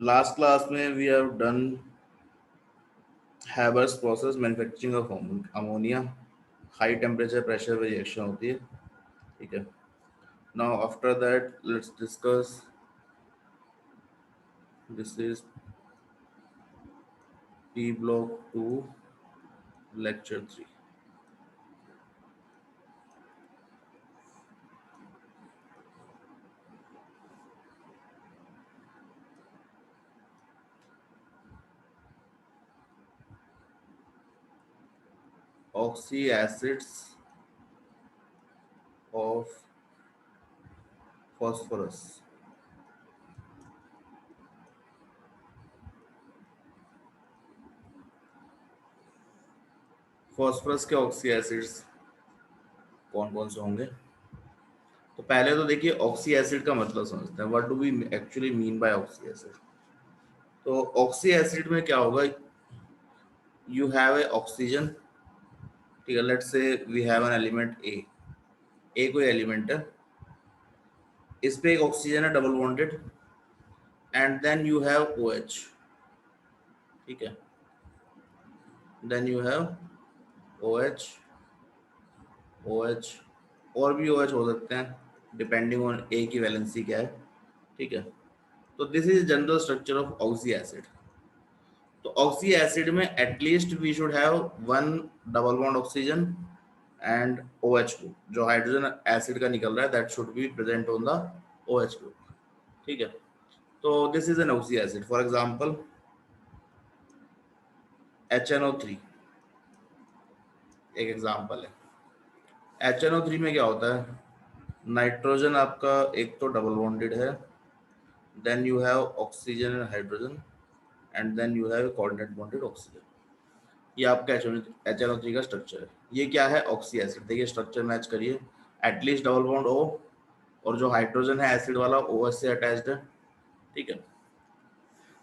Last class में we have done Haber's process manufacturing of ammonia, high temperature pressure reaction होती है, ठीक है। Now after that let's discuss, this is P block 2 lecture 3. Oxy acids of phosphorus. Phosphorus के oxy acids कौन कौन से होंगे? तो पहले तो देखिए ऑक्सी एसिड का मतलब समझते हैं, what do we actually mean by oxy acid. तो ऑक्सी एसिड में क्या होगा, यू हैव ए ऑक्सीजन, ठीक है। Let's say we have an element a कोई एलिमेंट है, इस पे एक ऑक्सीजन है double bonded, and then you have O H, ठीक है। Then you have O H, O H, और भी ओ एच हो सकते हैं डिपेंडिंग ऑन ए की वैलेंसी क्या है, ठीक है। तो this is general structure of oxy acid. तो ऑक्सी एसिड में at least we should have one double bond oxygen and O H group, जो हाइड्रोजन एसिड का निकल रहा है that should be present on the O H group, ठीक है। तो this is an oxy acid. For example HNO3 एक example है। HNO3 में क्या होता है, नाइट्रोजन आपका एक तो डबल बॉन्डेड है, then you have oxygen and hydrogen, and then you have coordinate bonded oxygen. ये आपका HNO3 का स्ट्रक्चर है। ये क्या है, ऑक्सी एसिड। देखिए स्ट्रक्चर मैच करिए, एटलीस्ट डबल बॉन्ड O, और जो हाइड्रोजन है एसिड वाला OH से अटैच्ड है, ठीक है।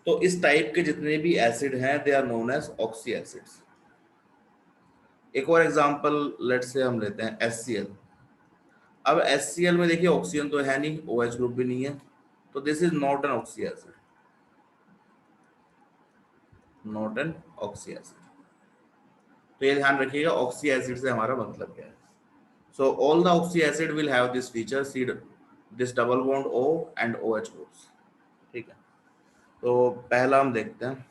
तो इस टाइप के जितने भी एसिड हैं they are known as oxy acids. एक और एग्जांपल लेट्स से हम लेते हैं HCl। अब HCl में देखिए ऑक्सीजन तो है नहीं, OH ग्रुप भी नहीं है, तो this is not an oxy acid, not an oxy acid. तो ये ध्यान रखिएगा ऑक्सी एसिड से हमारा मतलब क्या है। So all the oxy acid will have this feature, see this double bond O and OH groups, ठीक है। तो पहला हम देखते हैं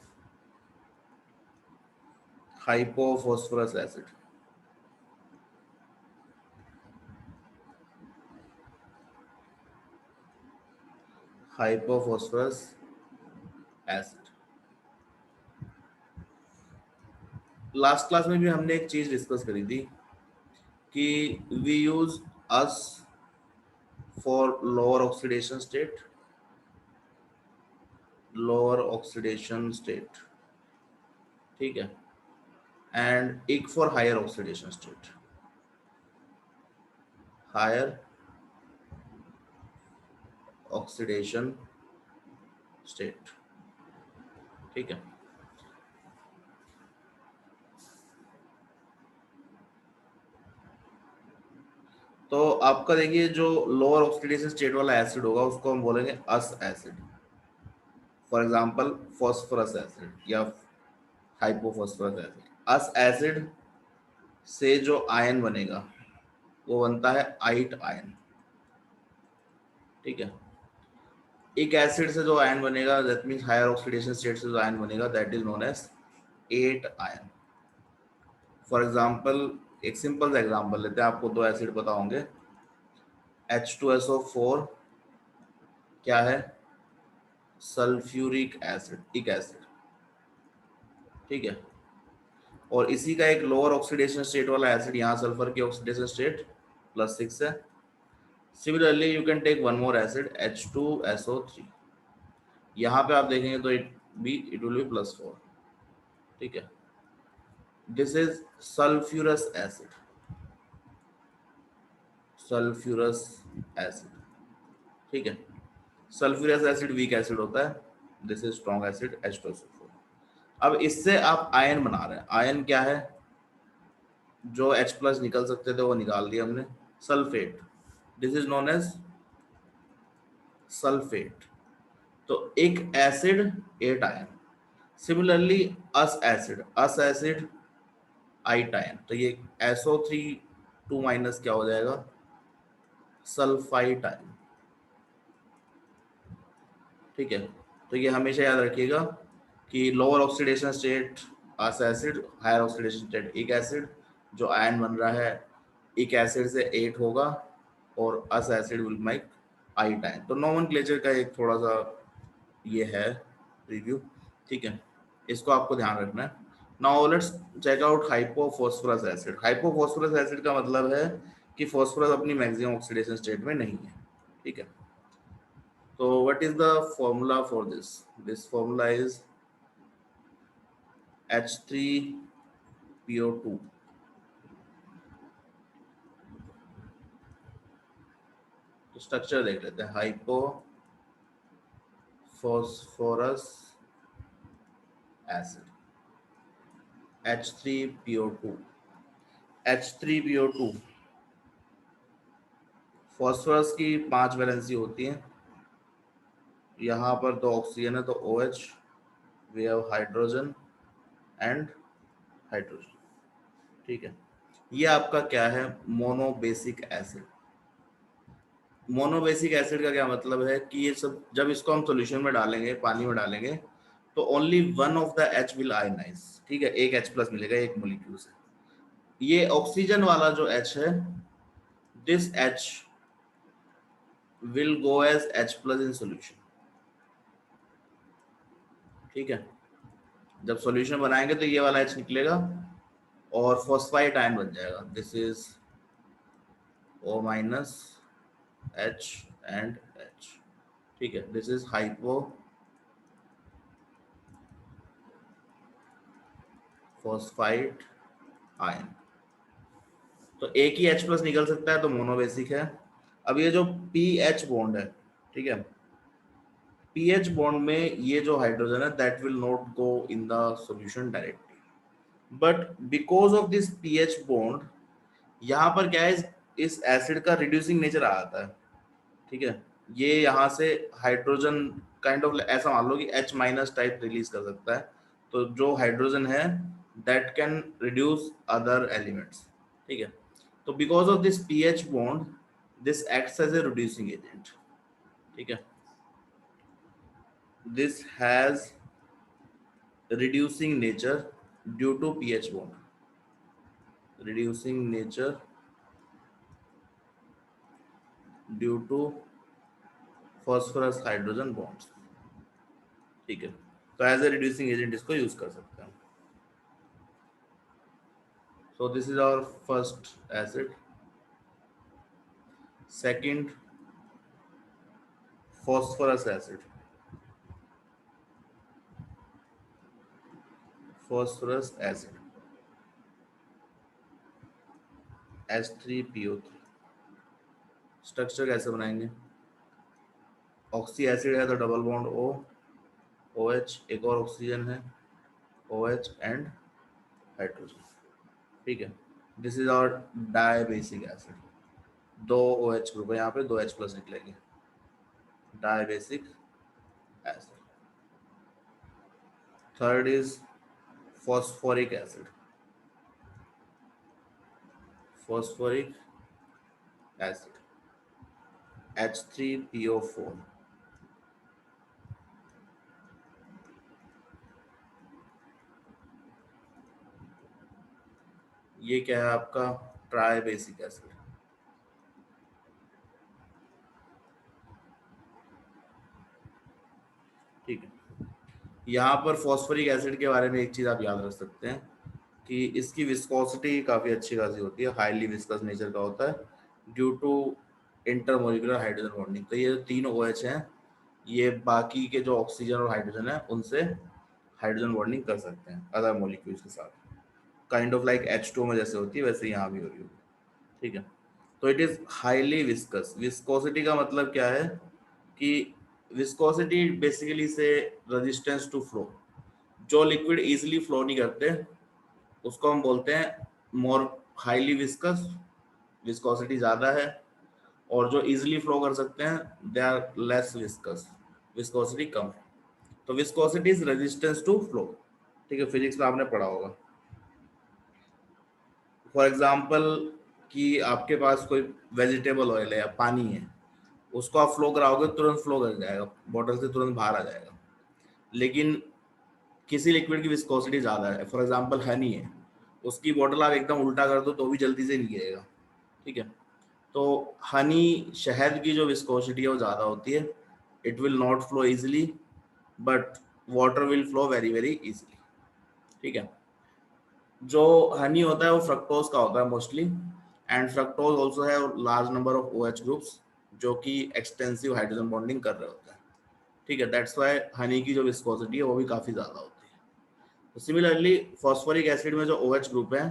hypophosphorous acid. Hypophosphorous acid, last class में भी हमने एक चीज डिस्कस करी थी कि we use ous for lower oxidation state, lower oxidation state, ठीक है, and ic for higher oxidation state, higher oxidation state, ठीक है। तो आपका देखिए जो लोअर ऑक्सीडेशन स्टेट वाला एसिड होगा उसको हम बोलेंगे ous acid. For example phosphorous acid या हाइपोफॉस्फोरस एसिड। अस एसिड से जो आयन बनेगा वो बनता है आइट आयन, ठीक है। एक एसिड से जो आयन बनेगा that means higher oxidation state से जो आयन बनेगा that is known as ate ion. For example एक सिंपल सा एग्जांपल लेते हैं, आपको दो एसिड पता होंगे। H2SO4 क्या है, सल्फ्यूरिक एसिड, एक एसिड, ठीक है। और इसी का एक लोअर ऑक्सीडेशन स्टेट वाला एसिड, यहाँ सल्फर की ऑक्सीडेशन स्टेट +6 है। Similarly you can take one more acid H2SO3, यहाँ पे आप देखेंगे तो इट विल बी +4, ठीक है। This is sulphurous acid, sulphurous acid, ठीक है। सल्फ्यूरस एसिड वीक एसिड होता है, this is strong acid H2SO4। अब इससे आप आयन बना रहे हैं, आयन क्या है, जो H+ निकल सकते थे वो निकाल दिया हमने, sulphate, this is known as sulphate. तो एक acid 8 ion. Similarly ous acid 8 ion, तो ये SO3 2 माइनस क्या हो जाएगा, सल्फाइड आयन। ठीक है, तो ये हमेशा याद रखिएगा कि लोअर ऑक्सीडेशन स्टेट अस एसिड, हायर ऑक्सीडेशन स्टेट एक एसिड, जो आयन बन रहा है एक एसिड से 8 होगा, और अस एसिड विल मेक 8 आयन। तो नोमेनक्लेचर का एक थोड़ा सा ये है रिव्यू। ठीक है, इसको आपको ध्यान रखना है। Now let's check out hypophosphorous acid. Hypophosphorous acid का मतलब है कि फॉस्फोरस अपनी मैक्सिमम ऑक्सीडेशन स्टेट में नहीं है। ठीक है, तो what is the formula for this? This formula is H3PO2। तो स्ट्रक्चर देख लेते हैं। Hypophosphorous acid H3PO2। H3PO2 phosphorus की 5 वैलेंसी होती है। यहाँ पर 2 ऑक्सीजन है, तो OH, we have hydrogen and hydrogen. ठीक है, ये आपका क्या है, मोनोबेसिक एसिड। मोनोबेसिक एसिड का क्या मतलब है कि ये सब जब इसको हम सॉल्यूशन में डालेंगे, पानी में डालेंगे, तो only one of the H will ionise. ठीक है, एक H प्लस मिलेगा एक मोलिक्यूल से। ये ऑक्सीजन वाला जो H है, this H will go as H plus in solution. ठीक है, जब सॉल्यूशन बनाएंगे तो ये वाला H निकलेगा और फॉस्फाइड आयन बन जाएगा। This is O minus H and H। ठीक है, this is hypo phosphide ion. तो एक ही H प्लस निकल सकता है, तो मोनोबेसिक है। अब ये जो पीएच बॉन्ड है, ठीक है, पीएच बॉन्ड में ये जो हाइड्रोजन है that will not go in the solution directly, but because of this PH bond यहाँ पर क्या है, इस एसिड का रिड्यूसिंग नेचर आ जाता है। ठीक है, ये यहाँ से हाइड्रोजन काइंड ऑफ ऐसा मान लो कि H माइनस टाइप रिलीज कर सकता है। तो जो हाइड्रोजन है that can reduce other elements. ठीक है, तो because of this PH bond this acts as a reducing agent. ठीक है, this has reducing nature due to pH bond, reducing nature due to phosphorus hydrogen bonds। ठीक है, तो as a reducing agent इसको use कर सकते हैं। So this is our first acid. Second, phosphorus acid. phosphorus acid H3PO3। Structure कैसे बनाएंगे, oxy acid है तो डबल बॉन्ड O, OH, एक और ऑक्सीजन है OH एंड हाइड्रोजन। ठीक है, this is our dibasic acid. 2 OH group है यहाँ पे, 2 H प्लस निकलेंगे, dibasic acid. Third is phosphoric acid. Phosphoric acid H3PO4। ये क्या है आपका, ट्राई बेसिक एसिड। ठीक है, यहाँ पर फॉस्फोरिक एसिड के बारे में एक चीज आप याद रख सकते हैं कि इसकी विस्कोसिटी काफी अच्छी खासी होती है, हाईली विस्कस नेचर का होता है due to intermolecular hydrogen bonding. तो ये जो 3 OH हैं, ये बाकी के जो ऑक्सीजन और हाइड्रोजन है उनसे हाइड्रोजन बॉन्डिंग कर सकते हैं अदर मॉलिक्यूल्स के साथ। काइंड ऑफ लाइक H2 में जैसे होती है वैसे यहाँ भी हो रही होगी। ठीक है, तो it is highly viscous. Viscosity का मतलब क्या है कि विस्कोसिटी बेसिकली से रेजिस्टेंस टू फ्लो। जो लिक्विड इजीली फ्लो नहीं करते उसको हम बोलते हैं मोर हाईली विस्कस, विस्कोसिटी ज्यादा है। और जो इजीली फ्लो कर सकते हैं they are less viscous. Viscosity कम है। तो viscosity is resistance to flow. ठीक है, फिजिक्स में आपने पढ़ा होगा। फॉर एग्जाम्पल कि आपके पास कोई वेजिटेबल ऑयल है या पानी है, उसको आप फ्लो कराओगे तुरंत फ्लो कर जाएगा, बॉटल से तुरंत बाहर आ जाएगा। लेकिन किसी लिक्विड की विस्कोसिटी ज़्यादा है, फॉर एग्जाम्पल हनी है, उसकी बॉटल आप एकदम उल्टा कर दो तो भी जल्दी से नहीं गिरेगा। ठीक है, तो हनी शहद की जो विस्कोसिटी है वो ज़्यादा होती है, it will not flow easily, but water will flow very very easily. ठीक है, जो हनी होता है वो फ्रक्टोज का होता है मोस्टली, एंड फ्रक्टोज ऑल्सो है large number of OH groups जो कि एक्सटेंसिव हाइड्रोजन बॉन्डिंग कर रहे होते हैं। ठीक है, दैट्स वाई हनी की जो विस्कोसिटी है वो भी काफ़ी ज़्यादा होती है। तो सिमिलरली फॉस्फोरिक एसिड में जो OH ग्रुप है,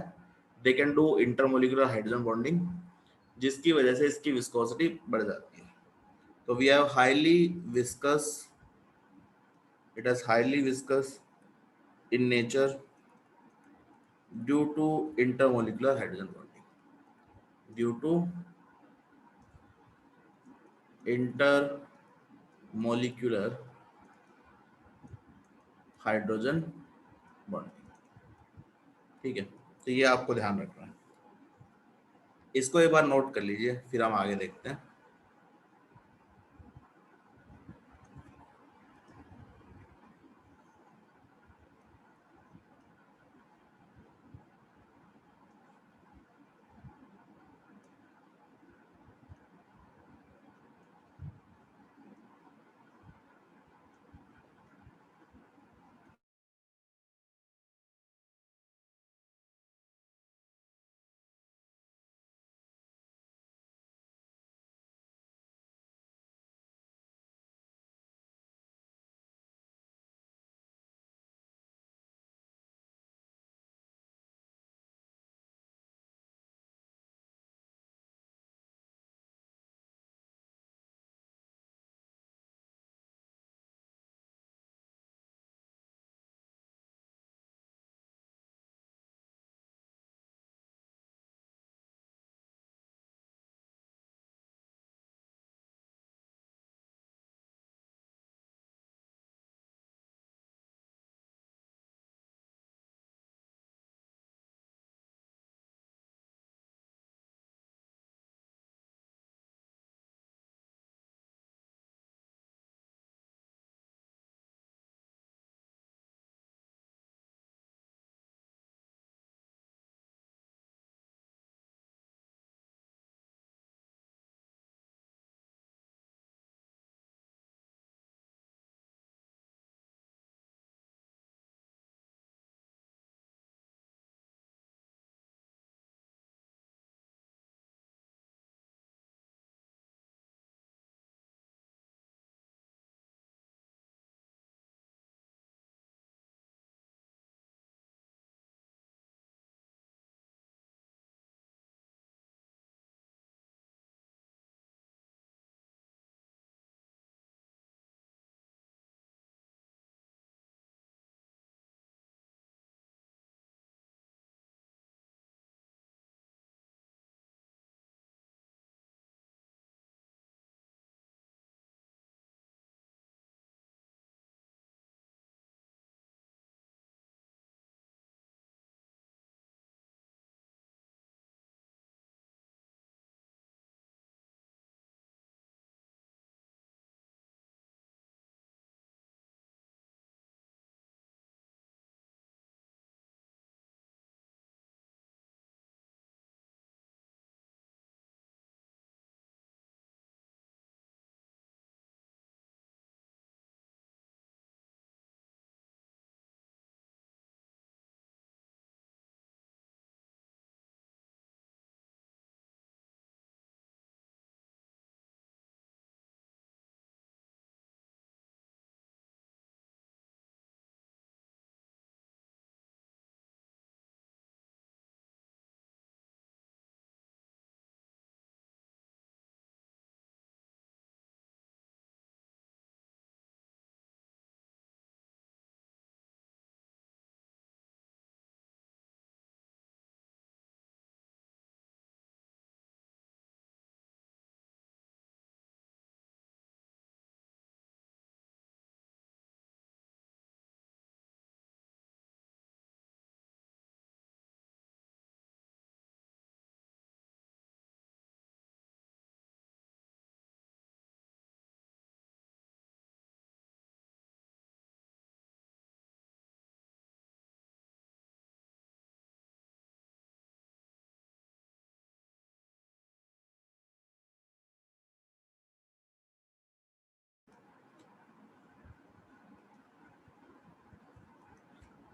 they can do intermolecular hydrogen bonding, जिसकी वजह से इसकी विस्कोसिटी बढ़ जाती है। तो we have highly viscous, it is highly viscous in nature due to intermolecular hydrogen bonding, due to intermolecular hydrogen bonding. ठीक है, तो ये आपको ध्यान रखना है, इसको एक बार नोट कर लीजिए, फिर हम आगे देखते हैं।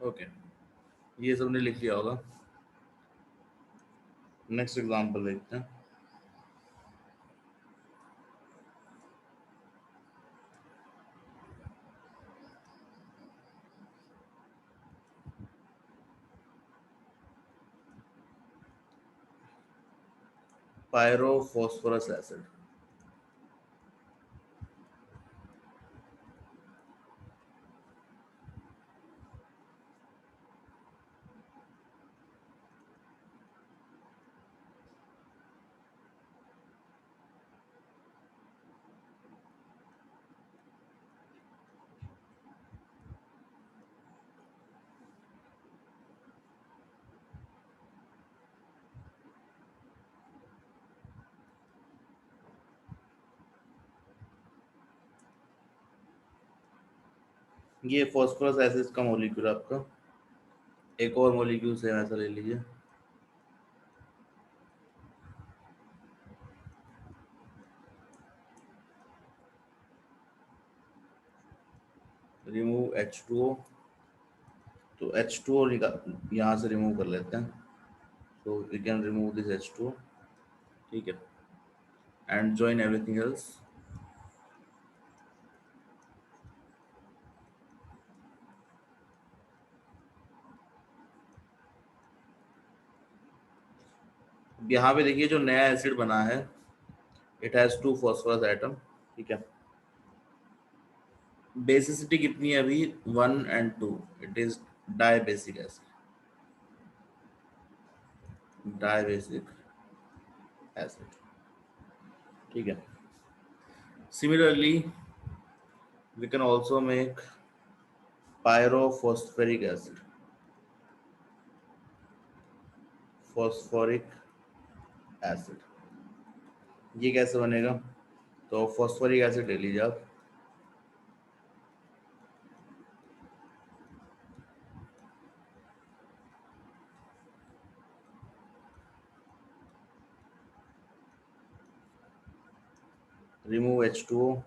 ओके, ये सबने लिख लिया होगा। नेक्स्ट एग्जांपल देखते हैं। पायरोफॉस्फोरस एसिड। ये फॉस्फोरस एसिड का मॉलिक्यूल आपका। एक और मॉलिक्यूल सेम ऐसा ले लीजिए। Remove H2O। तो H2O निकाल, यहाँ से रिमूव कर लेते हैं। तो we can remove this H2O। ठीक है, एंड जॉइन एवरीथिंग एल्स। यहाँ पे देखिए जो नया एसिड बना है, it has two phosphorus atom. ठीक है, बेसिसिटी कितनी है अभी, 1 and 2। It is dibasic acid, dibasic acid. ठीक है, similarly we can also make pyrophosphoric acid, phosphoric acid. ये कैसे बनेगा, तो फॉस्फोरिक एसिड ले लीजिए आप। Remove H2O।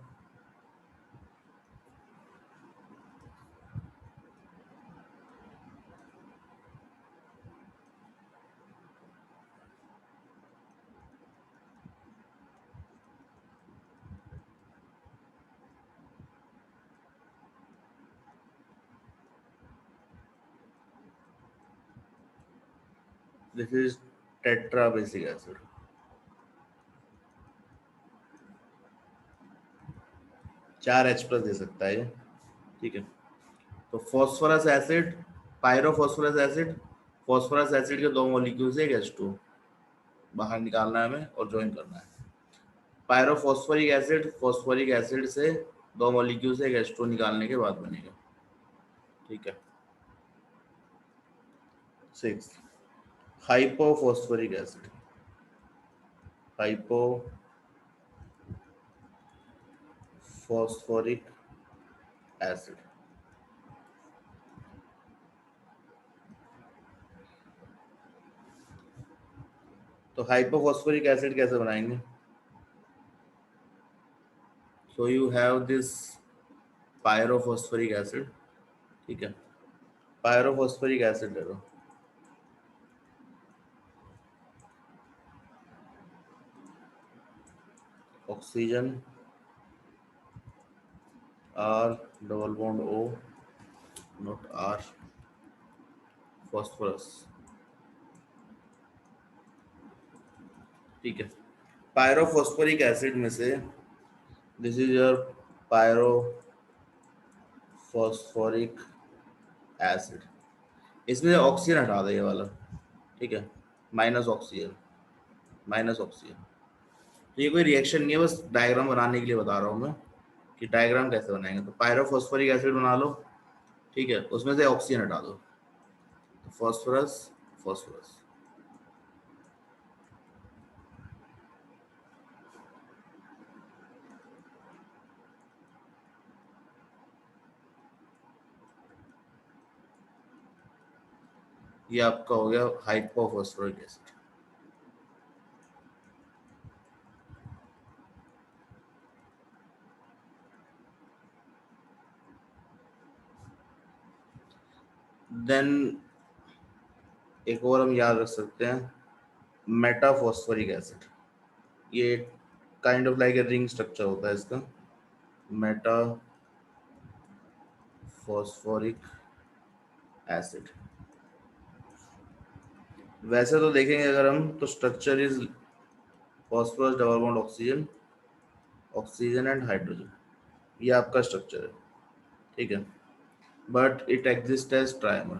This is tetrabasic acid. 4H+ दे सकता है ये। ठीक है, तो phosphorous acid, pyrophosphorous acid, phosphorous acid के दो मॉलिक्यूल से एक H2 बाहर निकालना है हमें और ज्वाइन करना है। पायरोफॉस्फोरिक एसिड, फॉस्फोरिक एसिड से दो मॉलिक्यूल से एक H2 निकालने के बाद बनेगा। ठीक है, 6 हाइपोफॉस्फोरिक एसिड। Hypophosphoric acid. तो हाइपोफॉस्फोरिक एसिड कैसे बनाएंगे, so you have this pyrophosphoric acid. ठीक है, पायरोफॉस्फोरिक एसिड ले लो। Oxygen, R double bond O, not R, phosphorus. ठीक है, पायरोफॉस्फोरिक एसिड में से this is your pyrophosphoric acid. इसमें से ऑक्सीजन हटा दो ये वाला। ठीक है, माइनस ऑक्सीजन, माइनस ऑक्सीजन। तो ये कोई रिएक्शन नहीं है, बस डायग्राम बनाने के लिए बता रहा हूँ मैं कि डायग्राम कैसे बनाएंगे। तो पायरोफॉस्फोरिक एसिड बना लो। ठीक है, उसमें से ऑक्सीजन हटा दो, तो फॉस्फोरस, फॉस्फोरस। ये आपका हो गया हाइपोफॉस्फोरिक एसिड। देन एक और हम याद रख सकते हैं, मेटाफॉस्फोरिक एसिड। ये kind of like a ring structure होता है इसका, मेटाफॉस्फोरिक एसिड। वैसे तो देखेंगे अगर हम, तो structure is phosphorus double bond oxygen, oxygen and hydrogen, ये आपका स्ट्रक्चर है, ठीक है। But it exist as trimer.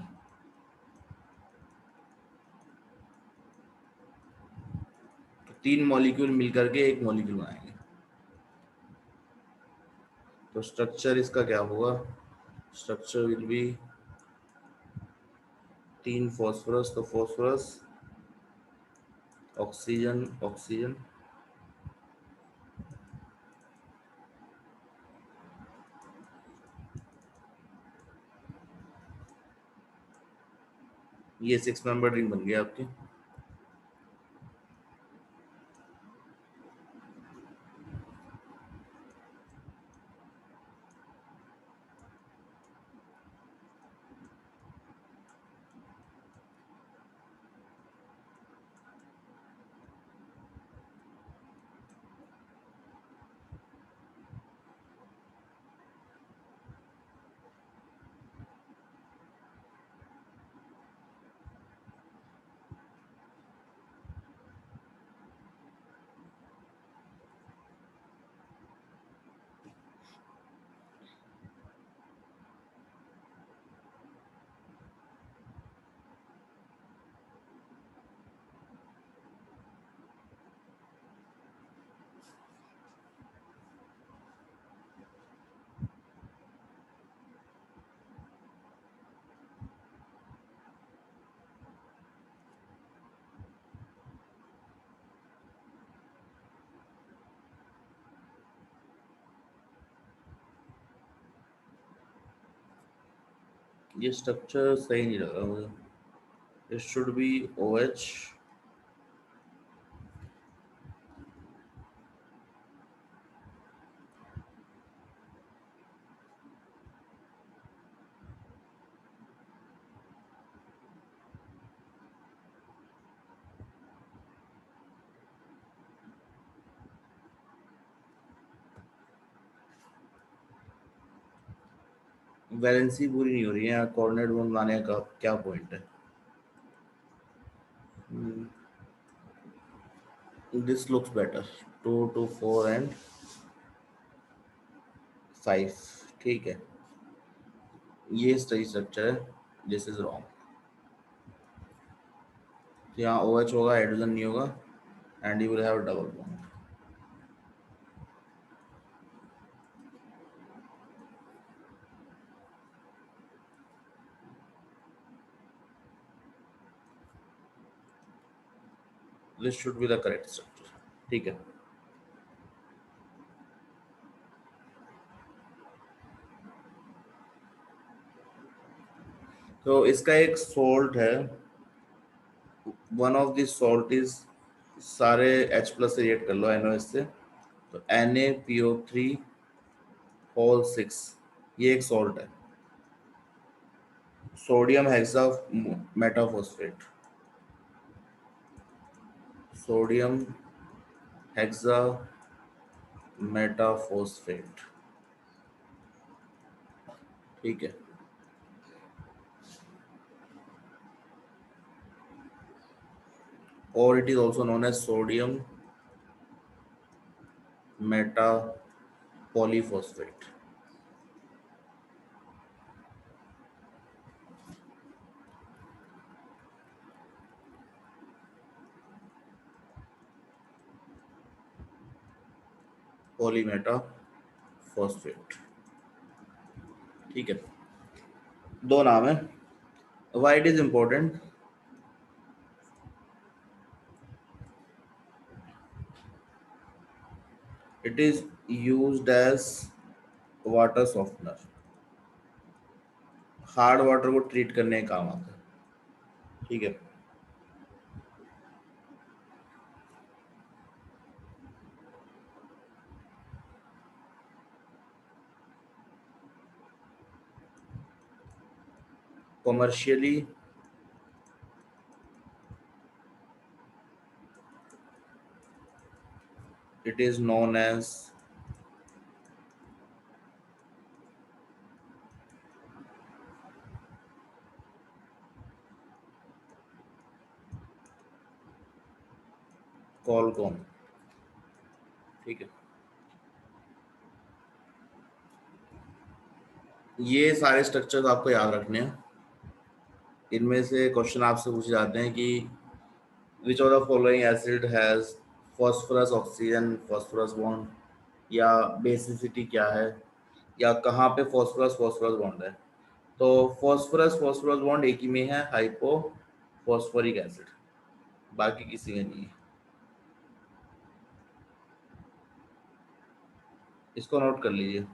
तो तीन मॉलिक्यूल मिलकर के एक मॉलिक्यूल बनाएंगे। तो स्ट्रक्चर इसका क्या होगा, स्ट्रक्चर विल बी तीन फॉस्फोरस, तो फॉस्फोरस, ऑक्सीजन, ऑक्सीजन, ये 6 मेंबर रिंग बन गया आपकी। ये स्ट्रक्चर सही नहीं लग रहा मुझे, it should be OH, valency पूरी नहीं हो रही है, कोऑर्डिनेट बॉन्ड बनाने का क्या पॉइंट है। This looks better, 2 to 4 and 5, ठीक है, ये सही स्ट्रक्चर है। दिस इज रॉन्ग, यहाँ OH होगा, हाइड्रोजन नहीं होगा, and you will have double bond. This should be the correct structure, ठीक है। तो इसका एक सॉल्ट है, one of this salt is, सारे H+ से रिएक्ट कर लो NOH से, तो Na PO3 होल 6, ये एक सॉल्ट है, sodium hexa metaphosphate, sodium hexa metaphosphate, ठीक है। और it is also known as sodium meta polyphosphate. Polymeta phosphate, ठीक है। दो नाम है। Why it is important, it is used as water softener, hard water को ट्रीट करने का काम आता है, ठीक है। commercially it is known as Qualcomm। ठीक है, ये सारे स्ट्रक्चर्स आपको याद रखने हैं। इनमें से क्वेश्चन आपसे पूछे जाते हैं कि which of the following acid has phosphorus oxygen phosphorus bond, या बेसिसिटी क्या है, या कहाँ पे फॉस्फोरस फॉस्फोरस बॉन्ड है। तो फॉस्फोरस फॉस्फोरस बॉन्ड एक ही में है, हाइपो फॉस्फोरिक एसिड, बाकी किसी में नहीं है। इसको नोट कर लीजिए।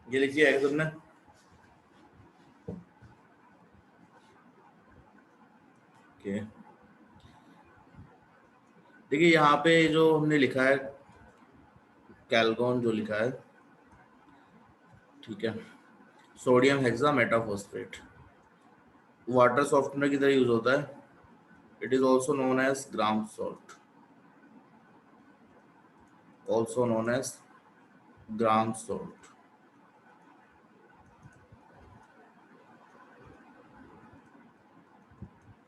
ये लिखिए आएगा तुमने। ओके, देखिए यहाँ पे जो हमने लिखा है कैल्गोन जो लिखा है, ठीक है, sodium hexa metaphosphate water softener की तरह यूज होता है। It is also known as Graham salt, also known as Graham salt.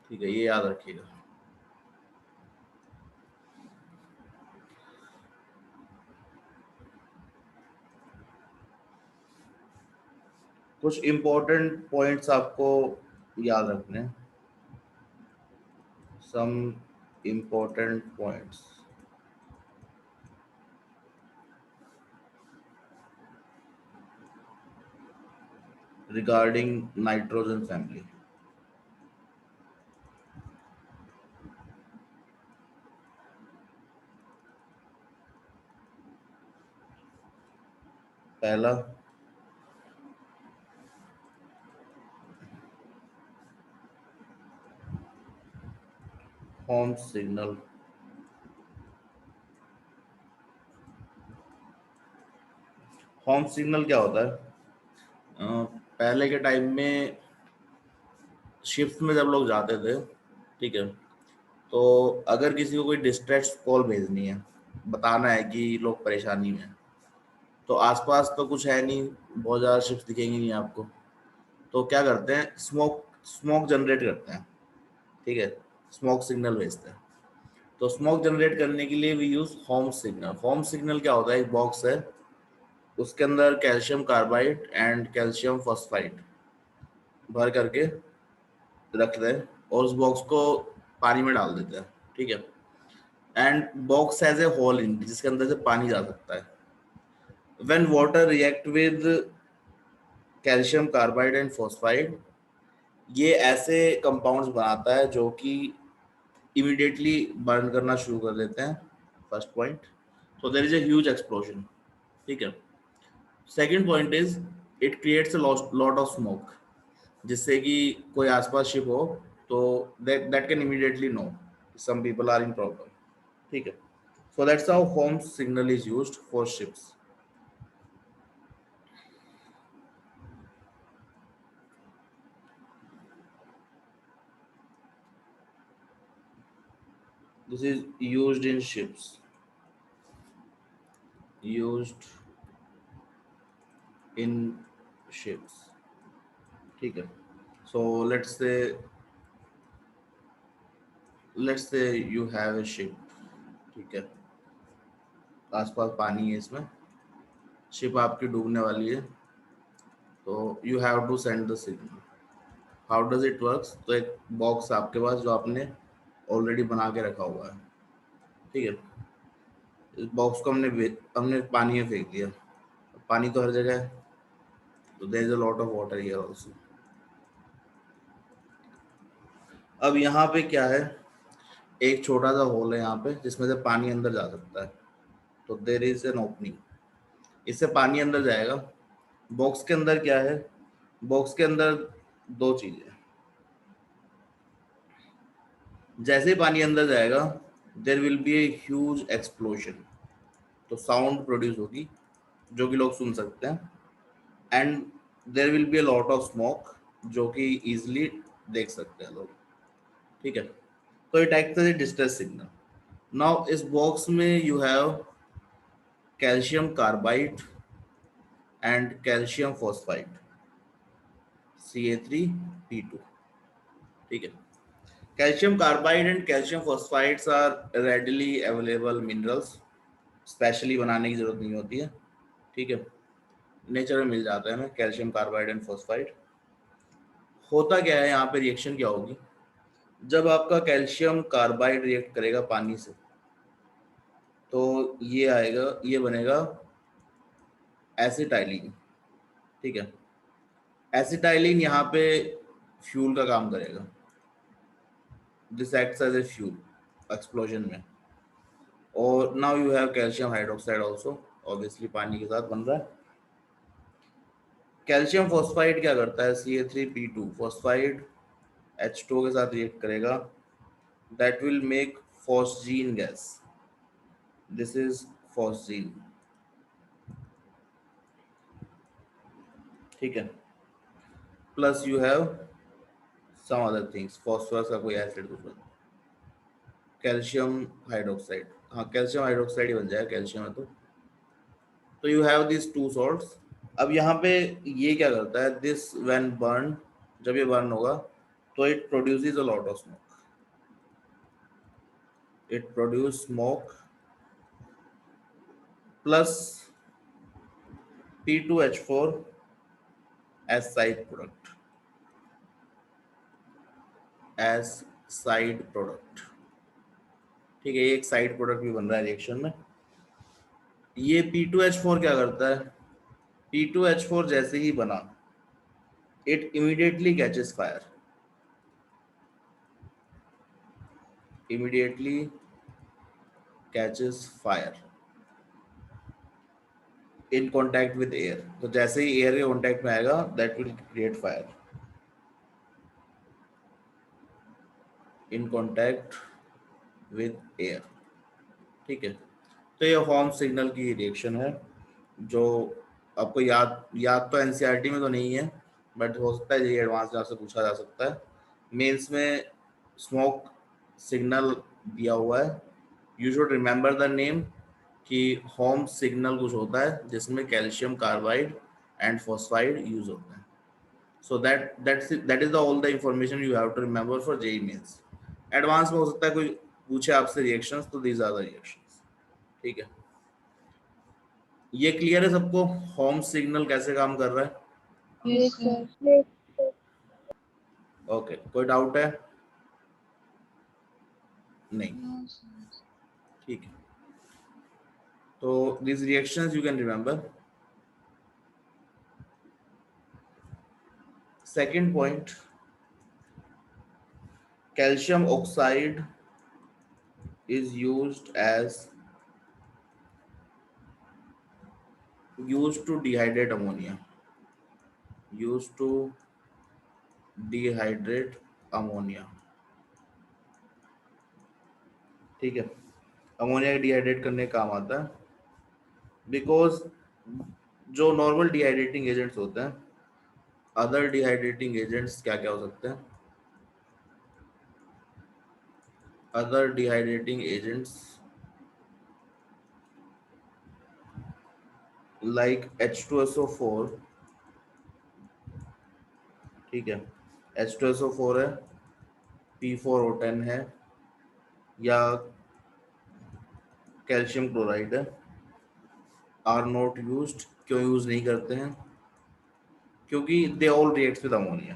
ठीक है, ये याद रखिएगा। कुछ इंपॉर्टेंट पॉइंट्स आपको याद रखने हैं। Some important points regarding nitrogen family. पहला, होम सिग्नल। होम सिग्नल क्या होता है? पहले के टाइम में शिफ्ट में जब लोग जाते थे, ठीक है, तो अगर किसी को कोई डिस्ट्रेस कॉल भेजनी है, बताना है कि लोग परेशानी में हैं, तो आसपास तो कुछ है नहीं, बहुत ज़्यादा शिफ्ट दिखेंगी नहीं आपको, तो क्या करते हैं, स्मोक स्मोक जनरेट करते हैं, ठीक है, स्मोक सिग्नल भेजते हैं। तो स्मोक जनरेट करने के लिए we use Holme signal. Holme signal क्या होता है, एक बॉक्स है, उसके अंदर calcium carbide and calcium phosphide भर करके रखते हैं और उस बॉक्स को पानी में डाल देते हैं, ठीक है, and box has a hole in जिसके अंदर से पानी जा सकता है। When water react with calcium carbide and phosphide, ये ऐसे कंपाउंड्स बनाता है जो कि इमीडिएटली बर्न करना शुरू कर देते हैं। First point, so there is a huge explosion, ठीक है। Second point is it creates a lot of smoke, जिससे कि कोई आसपास शिप हो तो that that can immediately know some people are in problem, ठीक है। So that's how Holme signal is used for ships. This is used in ships, used in ships, ठीक है। So let's say you have a ship, ठीक है, आसपास पानी है, इसमें शिप आपकी डूबने वाली है, तो you have to send the signal. How does it works, तो एक बॉक्स आपके पास जो आपने ऑलरेडी बना के रखा हुआ है, ठीक है, इस बॉक्स को हमने पानी में फेंक दिया। पानी तो हर जगह है, तो there is a lot of water here also. अब यहाँ पे क्या है, एक छोटा सा होल है यहाँ पे जिसमें से पानी अंदर जा सकता है, तो देयर इज एन ओपनिंग, इससे पानी अंदर जाएगा। बॉक्स के अंदर क्या है, बॉक्स के अंदर दो चीजें, जैसे ही पानी अंदर जाएगा there will be a huge explosion, तो साउंड प्रोड्यूस होगी जो कि लोग सुन सकते हैं, and there will be a lot of smoke जो कि इजिली देख सकते हैं लोग, ठीक है। तो it act as a distress signal. Now इस बॉक्स में you have calcium carbide and calcium phosphide, Ca3P2, ठीक है। Calcium carbide and calcium phosphides are readily available minerals, specially बनाने की जरूरत नहीं होती है, ठीक है, नेचर में मिल जाता है हमें कैल्शियम कार्बाइड एंड फॉस्फाइड। होता क्या है यहाँ पे, रिएक्शन क्या होगी, जब आपका कैल्शियम कार्बाइड रिएक्ट करेगा पानी से, तो ये आएगा, ये बनेगा एसिटाइलिन, ठीक है। एसिटाइलिन यहाँ पे फ्यूल का काम करेगा, this acts as a fuel explosion में। और now you have calcium hydroxide also, obviously पानी के साथ बन रहा है, कैल्शियम फॉस्फाइड क्या करता है, Ca3P2 फॉस्फाइड H2 के साथ रिएक्ट करेगा, that will make phosgene gas, this is phosgene. ठीक है, plus you have some other things, phosphorus का कोई एसिड दूसरा, कैल्शियम हाइड्रोक्साइड, हाँ कैल्शियम हाइड्रोक्साइड ही बन जाएगा कैल्शियम है तो you have this two salts. अब यहाँ पे ये क्या करता है, दिस व्हेन बर्न, जब ये बर्न होगा तो it produces a lot of smoke, it produce smoke plus P2H4 as side product, as side product. ठीक है, ये एक साइड प्रोडक्ट भी बन रहा है रिएक्शन में। ये P2H4 क्या करता है, P2H4 जैसे ही बना, it immediately catches fire, immediately catches fire in contact with air. तो जैसे ही एयर के कॉन्टैक्ट में आएगा, that will create fire in contact with air. ठीक है, तो ये हॉर्न सिग्नल की रिएक्शन है, जो आपको याद याद तो एनसीईआरटी में तो नहीं है, बट हो सकता है ये एडवांस क्लास से पूछा जा सकता है। मेंस में स्मोक सिग्नल दिया हुआ है, you should remember the name, कि होम सिग्नल कुछ होता है जिसमें calcium carbide and phosphide use होता है। So that is the all the information you have to remember for JEE Mains. Advance में हो सकता है कोई पूछे आपसे रिएक्शंस, तो दीज आर द रिएक्शंस। ठीक है, ये क्लियर है सबको, होम सिग्नल कैसे काम कर रहा है? Yes, sir. ओके, कोई डाउट है? नहीं, No, sir. ठीक है, तो these reactions you can remember. Second point, calcium oxide is used to dehydrate ammonia, used to dehydrate ammonia। ठीक है, अमोनिया डिहाइड्रेट करने का काम आता है, बिकॉज जो नॉर्मल डिहाइड्रेटिंग एजेंट्स होते हैं, अदर डिहाइड्रेटिंग एजेंट्स क्या क्या हो सकते हैं, other dehydrating agents like H2SO4। ठीक है, H2SO4 है, P4O10 है, या कैल्शियम क्लोराइड है, आर नॉट यूज्ड। क्यों यूज नहीं करते हैं? क्योंकि they all reacts with ammonia.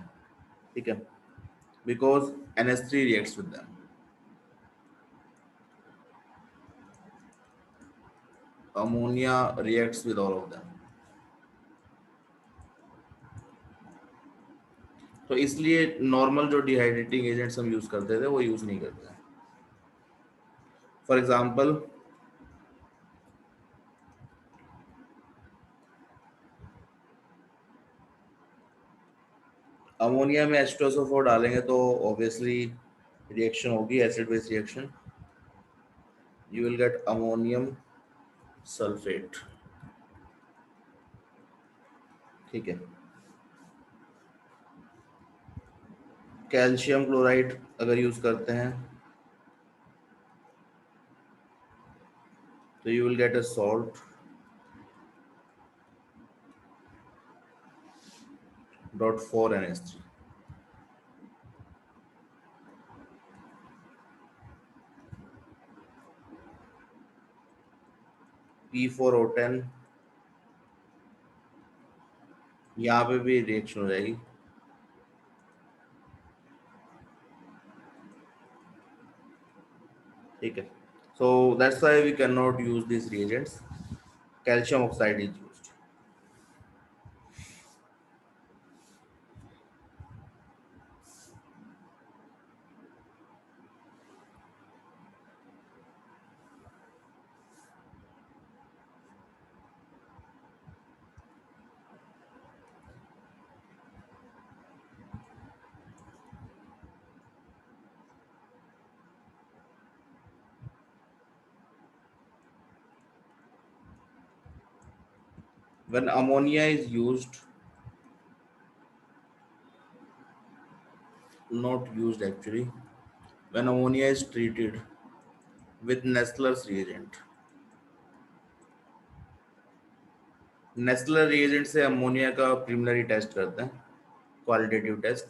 ठीक है, because NH3 reacts with them, ammonia reacts with all of them, तो इसलिए नॉर्मल जो डिहाइड्रेटिंग एजेंट्स हम यूज करते थे वो यूज नहीं करते हैं। फॉर एग्जाम्पल, अमोनिया में H2SO4 डालेंगे तो ऑब्वियसली रिएक्शन होगी, acid base reaction, you will get ammonium sulphate. ठीक है, कैल्शियम क्लोराइड अगर यूज करते हैं तो you will get a salt dot 4NH3। P4O10, यहाँ पे भी रिएक्शन हो जाएगी। ठीक है, so that's why we cannot use these reagents, calcium oxide is used। when ammonia is used, not used actually, when ammonia is treated with Nestler's reagent, Nessler reagent से ammonia का preliminary test करते हैं, qualitative test,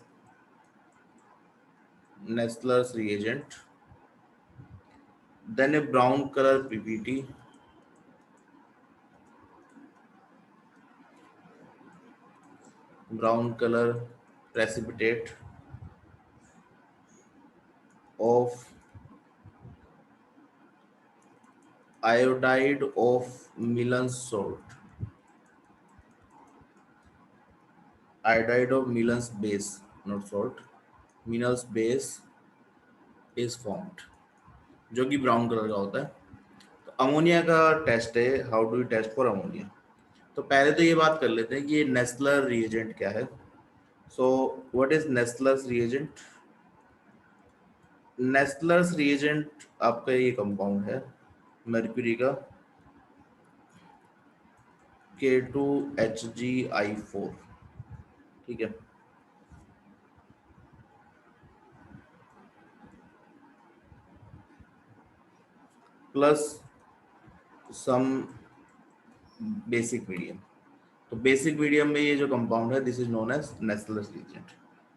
Nessler's reagent, then a brown colour PPT, brown color precipitate of iodide of Milan's salt, iodide of Milan's base, not salt, Milan's base is formed, जो कि brown colour का होता है। तो ammonia का test है, how do you test for ammonia. तो पहले तो ये बात कर लेते हैं कि ये नेस्लर रिएजेंट क्या है। So what is Nessler's reagent. Nessler's reagent आपका ये कंपाउंड है मर्क्यूरी का K2HgI4, ठीक है। Plus some basic medium. तो बेसिक मीडियम में ये जो कंपाउंड है this is known as Nessler's reagent.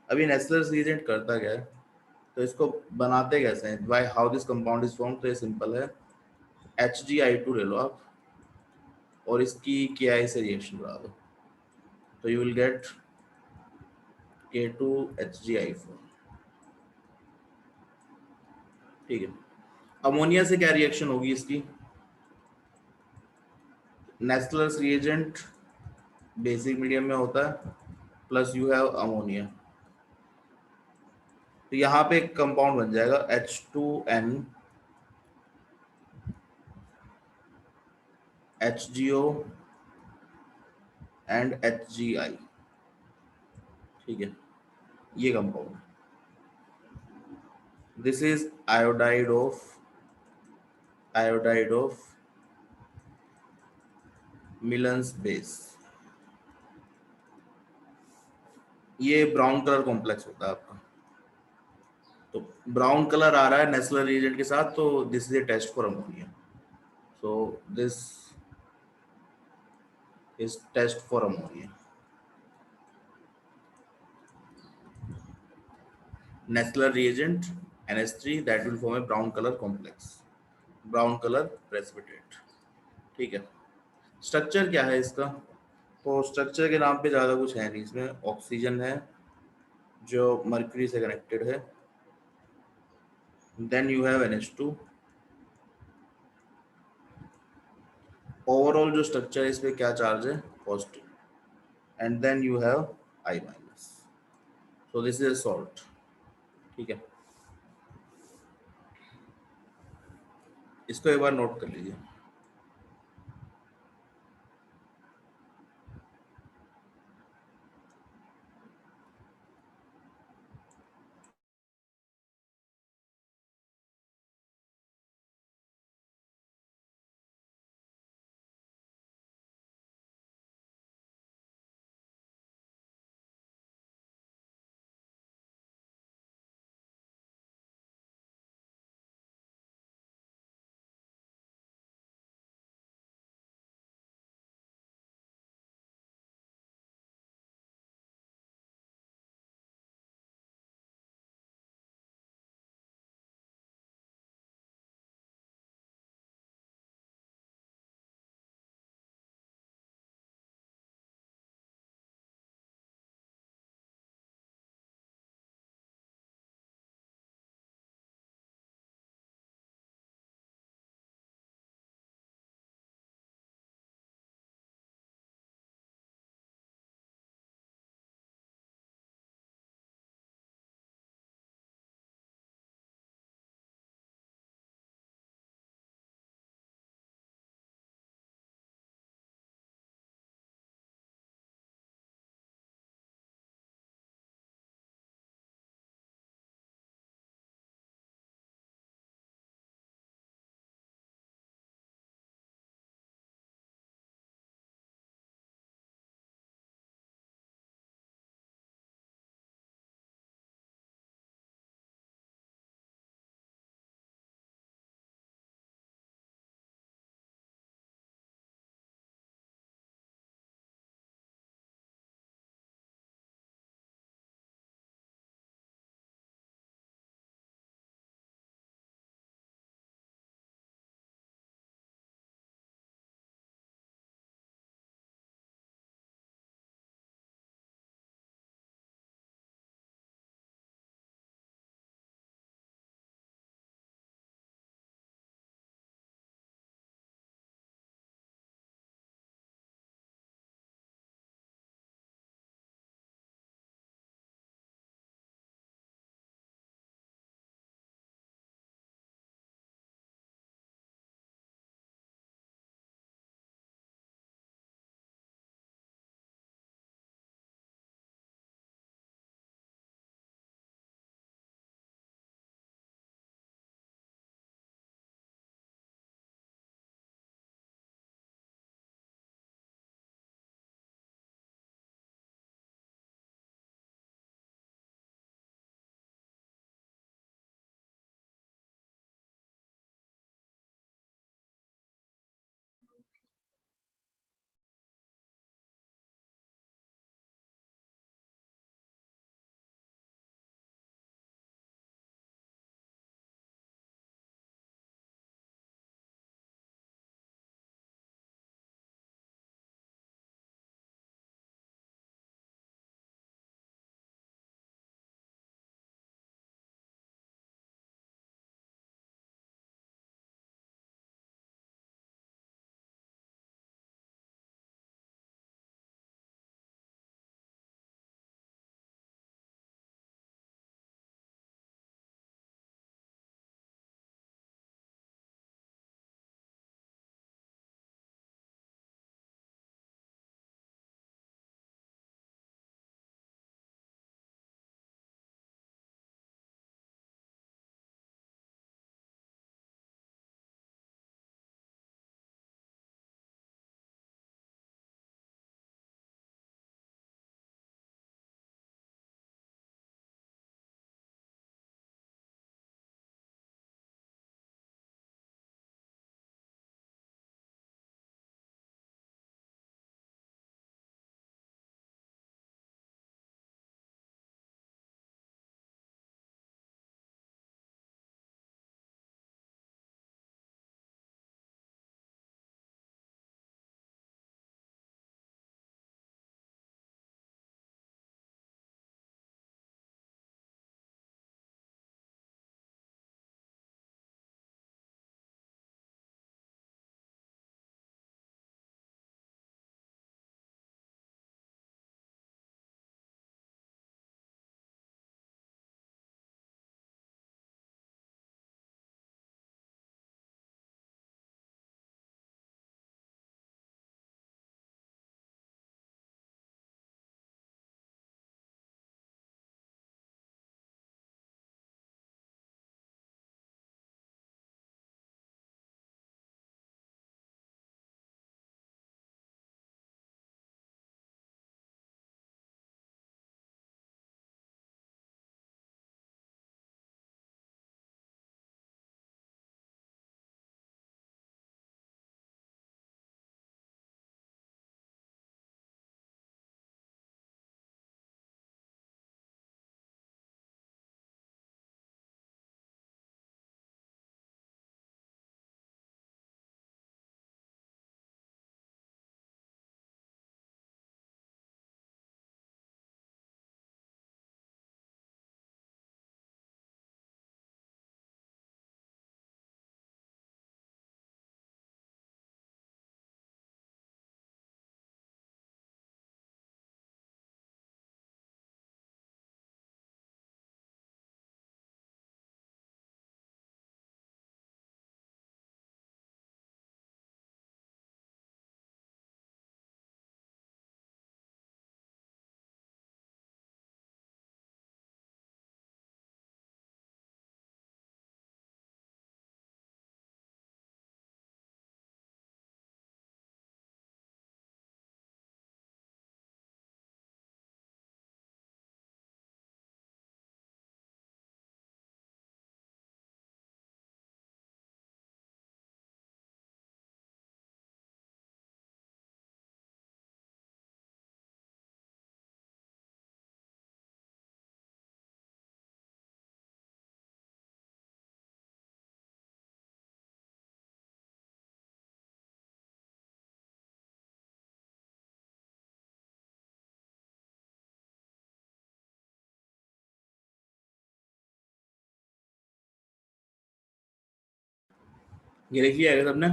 अभी नेस्लर्स रिएजेंट करता क्या है, तो इसको बनाते कैसे हैं, by how this compound is form. तो ये सिंपल है, Hgi2 ले लो आप और इसकी Ki से रिएक्शन करा दो, तो यू विल गेट K2HgI4, ठीक है। अमोनिया से क्या रिएक्शन होगी इसकी, नेस्लर्स रिएजेंट बेसिक मीडियम में होता है प्लस यू हैव अमोनिया, तो यहाँ पे एक कंपाउंड बन जाएगा H2N HgO एंड HgI, ठीक है। ये compound, this is iodide of Milan's base। ये ब्राउन कलर कॉम्प्लेक्स होता है आपका, तो ब्राउन कलर आ रहा है नेस्लर रिएजेंट के साथ, तो this is a test for ammonia. So this is test for ammonia. Nestler reagent NH3 that will form a brown color complex, brown color precipitate, ठीक है। स्ट्रक्चर क्या है इसका, तो स्ट्रक्चर के नाम पे ज़्यादा कुछ है नहीं, इसमें ऑक्सीजन है जो मर्क्यूरी से कनेक्टेड है, then you have NH2, overall जो स्ट्रक्चर है इस पे क्या चार्ज है, positive, and then you have I minus, so this is salt, ठीक है। इसको एक बार नोट कर लीजिए। ये लिख लिया है सबने?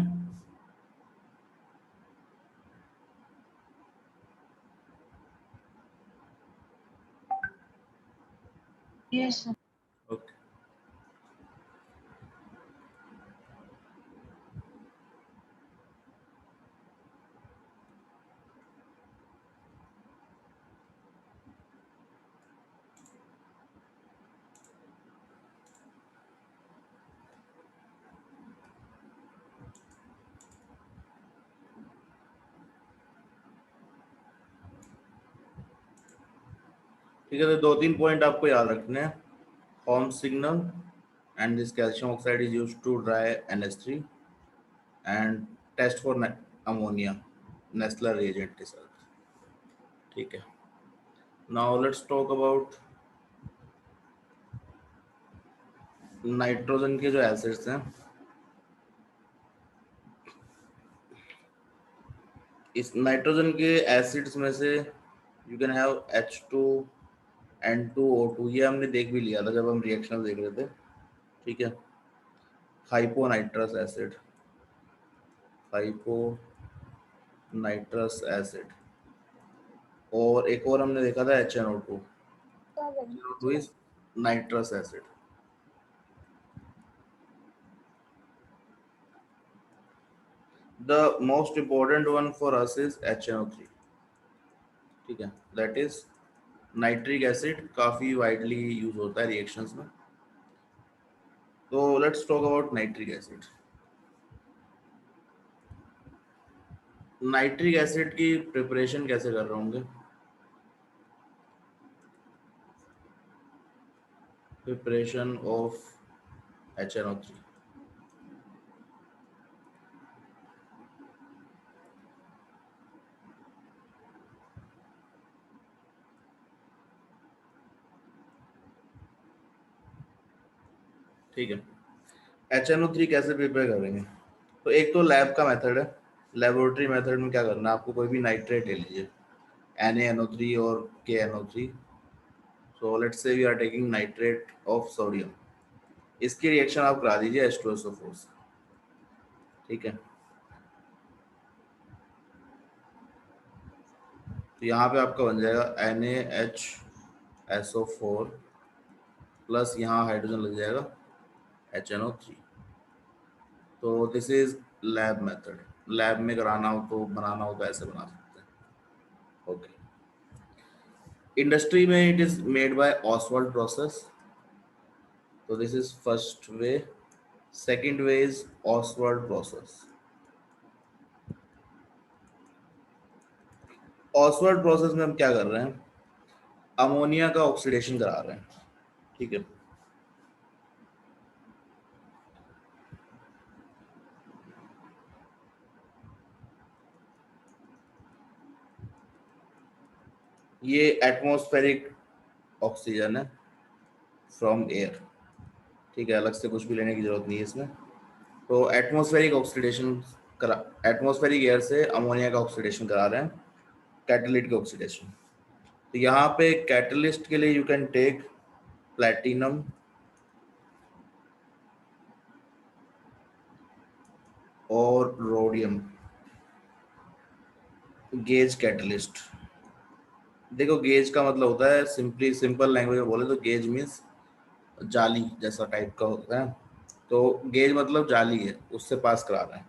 Yes, sir. ओके। ठीक है, तो दो तीन पॉइंट आपको याद रखने हैं। Holme signal and this calcium oxide is used to dry NH3 and test for ammonia Nessler reagent के साथ। ठीक है, now let's talk about nitrogen के जो एसिड्स हैं। इस नाइट्रोजन के एसिड्स में से यू कैन हैव H2N2O2, ये हमने देख भी लिया था जब हम रिएक्शन देख रहे थे। ठीक है, हाइपोनाइट्रस एसिड, हाइपोनाइट्रस एसिड, और एक और हमने देखा था HNO2। HNO2 is nitrous acid. The most important one for us is HNO3। ठीक है, दैट इज नाइट्रिक एसिड, काफी वाइडली यूज होता है रिएक्शंस में। तो let's talk about nitric acid. Nitric acid की प्रिपरेशन कैसे कर रहे होंगे? Preparation of HNO3। ठीक है, HNO3 कैसे प्रिपेयर करेंगे? तो एक तो लैब का मेथड है। लेबोरेटरी मेथड में क्या करना है आपको, कोई भी नाइट्रेट ले लीजिए, NaNO3 और KNO3। So let's say we are taking nitrate of sodium, इसकी रिएक्शन आप करा दीजिए H2SO4 से। ठीक है, तो यहाँ पे आपका बन जाएगा NaHSO4 प्लस यहाँ हाइड्रोजन लग जाएगा HNO3। तो this is lab method. Lab में कराना हो तो, बनाना हो तो ऐसे बना सकते हैं। ओके, इंडस्ट्री में it is made by Ostwald process. तो this is first way. Second way is Ostwald process. Ostwald process में हम क्या कर रहे हैं, अमोनिया का ऑक्सीडेशन करा रहे हैं। ठीक है, ये एटमॉस्फेरिक ऑक्सीजन है फ्रॉम एयर। ठीक है, अलग से कुछ भी लेने की जरूरत नहीं है इसमें। तो एटमॉस्फेरिक ऑक्सीडेशन करा, एटमॉस्फेरिक एयर से अमोनिया का ऑक्सीडेशन करा रहे हैं, कैटलिस्ट ऑक्सीडेशन। तो यहाँ पे कैटलिस्ट के लिए यू कैन टेक प्लेटिनम और रोडियम गेज कैटलिस्ट। देखो, गेज का मतलब होता है, सिंपली सिंपल लैंग्वेज में बोले तो गेज मीन्स जाली जैसा टाइप का होता है। तो गेज मतलब जाली है, उससे पास करा रहे हैं।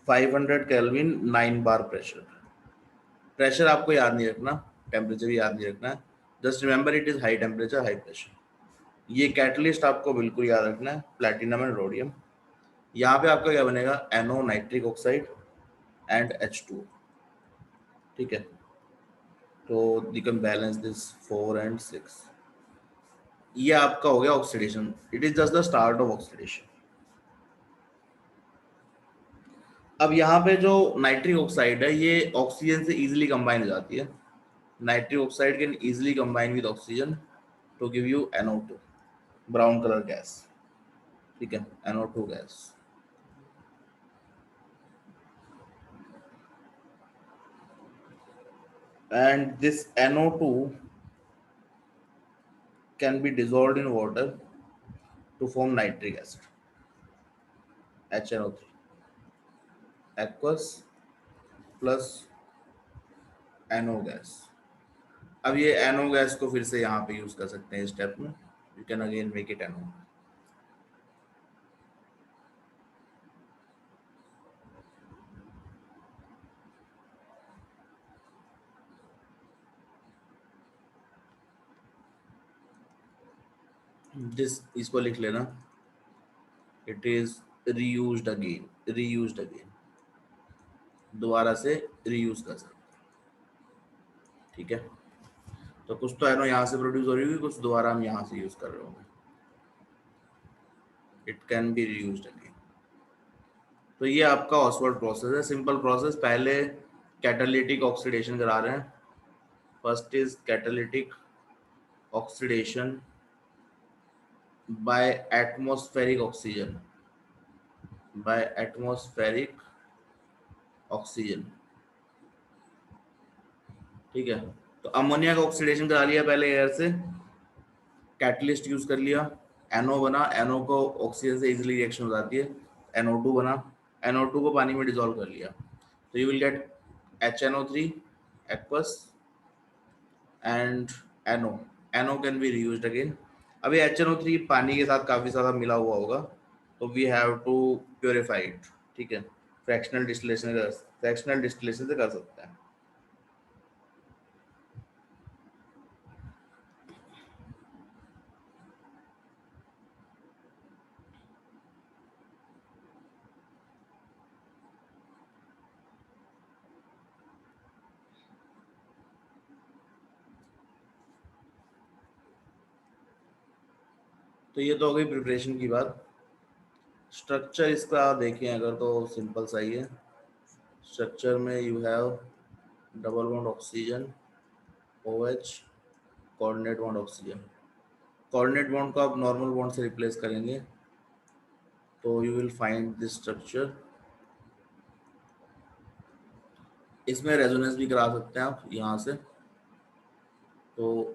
500 केल्विन 9 बार प्रेशर। प्रेशर आपको याद नहीं रखना, टेम्परेचर भी याद नहीं रखना है। Just remember it is high temperature high pressure. ये कैटलिस्ट आपको बिल्कुल याद रखना है, प्लेटिनम एंड रोडियम। यहाँ पे आपका क्या बनेगा, NO nitric oxide and H2। ठीक है, तो you can balance this 4 and 6। ये आपका हो गया oxidation, it is just the start of oxidation. अब यहाँ पे जो नाइट्रिक ऑक्साइड है ये ऑक्सीजन से इजीली कंबाइन हो जाती है। Nitric oxide can easily combine with oxygen to give you NO2, brown colour gas. ठीक है, NO2 gas. And this NO2 can be dissolved in water to form nitric acid, HNO3, aqueous plus NO gas. अब ये NO gas को फिर से यहाँ पे use कर सकते हैं स्टेप में. You can again make it NO. इसको लिख लेना. इट इज रीयूज्ड अगेन, दोबारा से रीयूज कर सकते. ठीक है. तो कुछ तो एनो यहाँ से प्रोड्यूस हो रही होगी, कुछ दोबारा हम यहाँ से यूज कर रहे होंगे. It can be reused again. तो ये आपका ऑसवर्ड प्रोसेस है, सिंपल प्रोसेस. पहले कैटालिटिक ऑक्सीडेशन करा रहे हैं. First is catalytic oxidation by atmospheric oxygen. By atmospheric oxygen. ठीक है. तो अमोनिया का ऑक्सीडेशन करा लिया पहले एयर से, कैटलिस्ट यूज कर लिया, NO बना. NO को ऑक्सीजन से इजीली रिएक्शन हो जाती है, NO2 बना. NO2 को पानी में डिसॉल्व कर लिया, तो you will get HNO3 aqueous and NO. NO can be reused again. अभी HNO3 पानी के साथ काफी ज्यादा मिला हुआ होगा, तो we have to purify it. ठीक है. फ्रैक्शनल डिस्टिलेशन से कर सकते हैं. तो ये तो हो गई प्रिपरेशन की बात. स्ट्रक्चर इसका देखें अगर तो सिंपल सा ही है. स्ट्रक्चर में you have double bond oxygen OH, coordinate bond oxygen. Coordinate bond को आप नॉर्मल बॉन्ड से रिप्लेस करेंगे, तो you will find this structure. इसमें रेजोनेंस भी करा सकते हैं आप यहाँ से. तो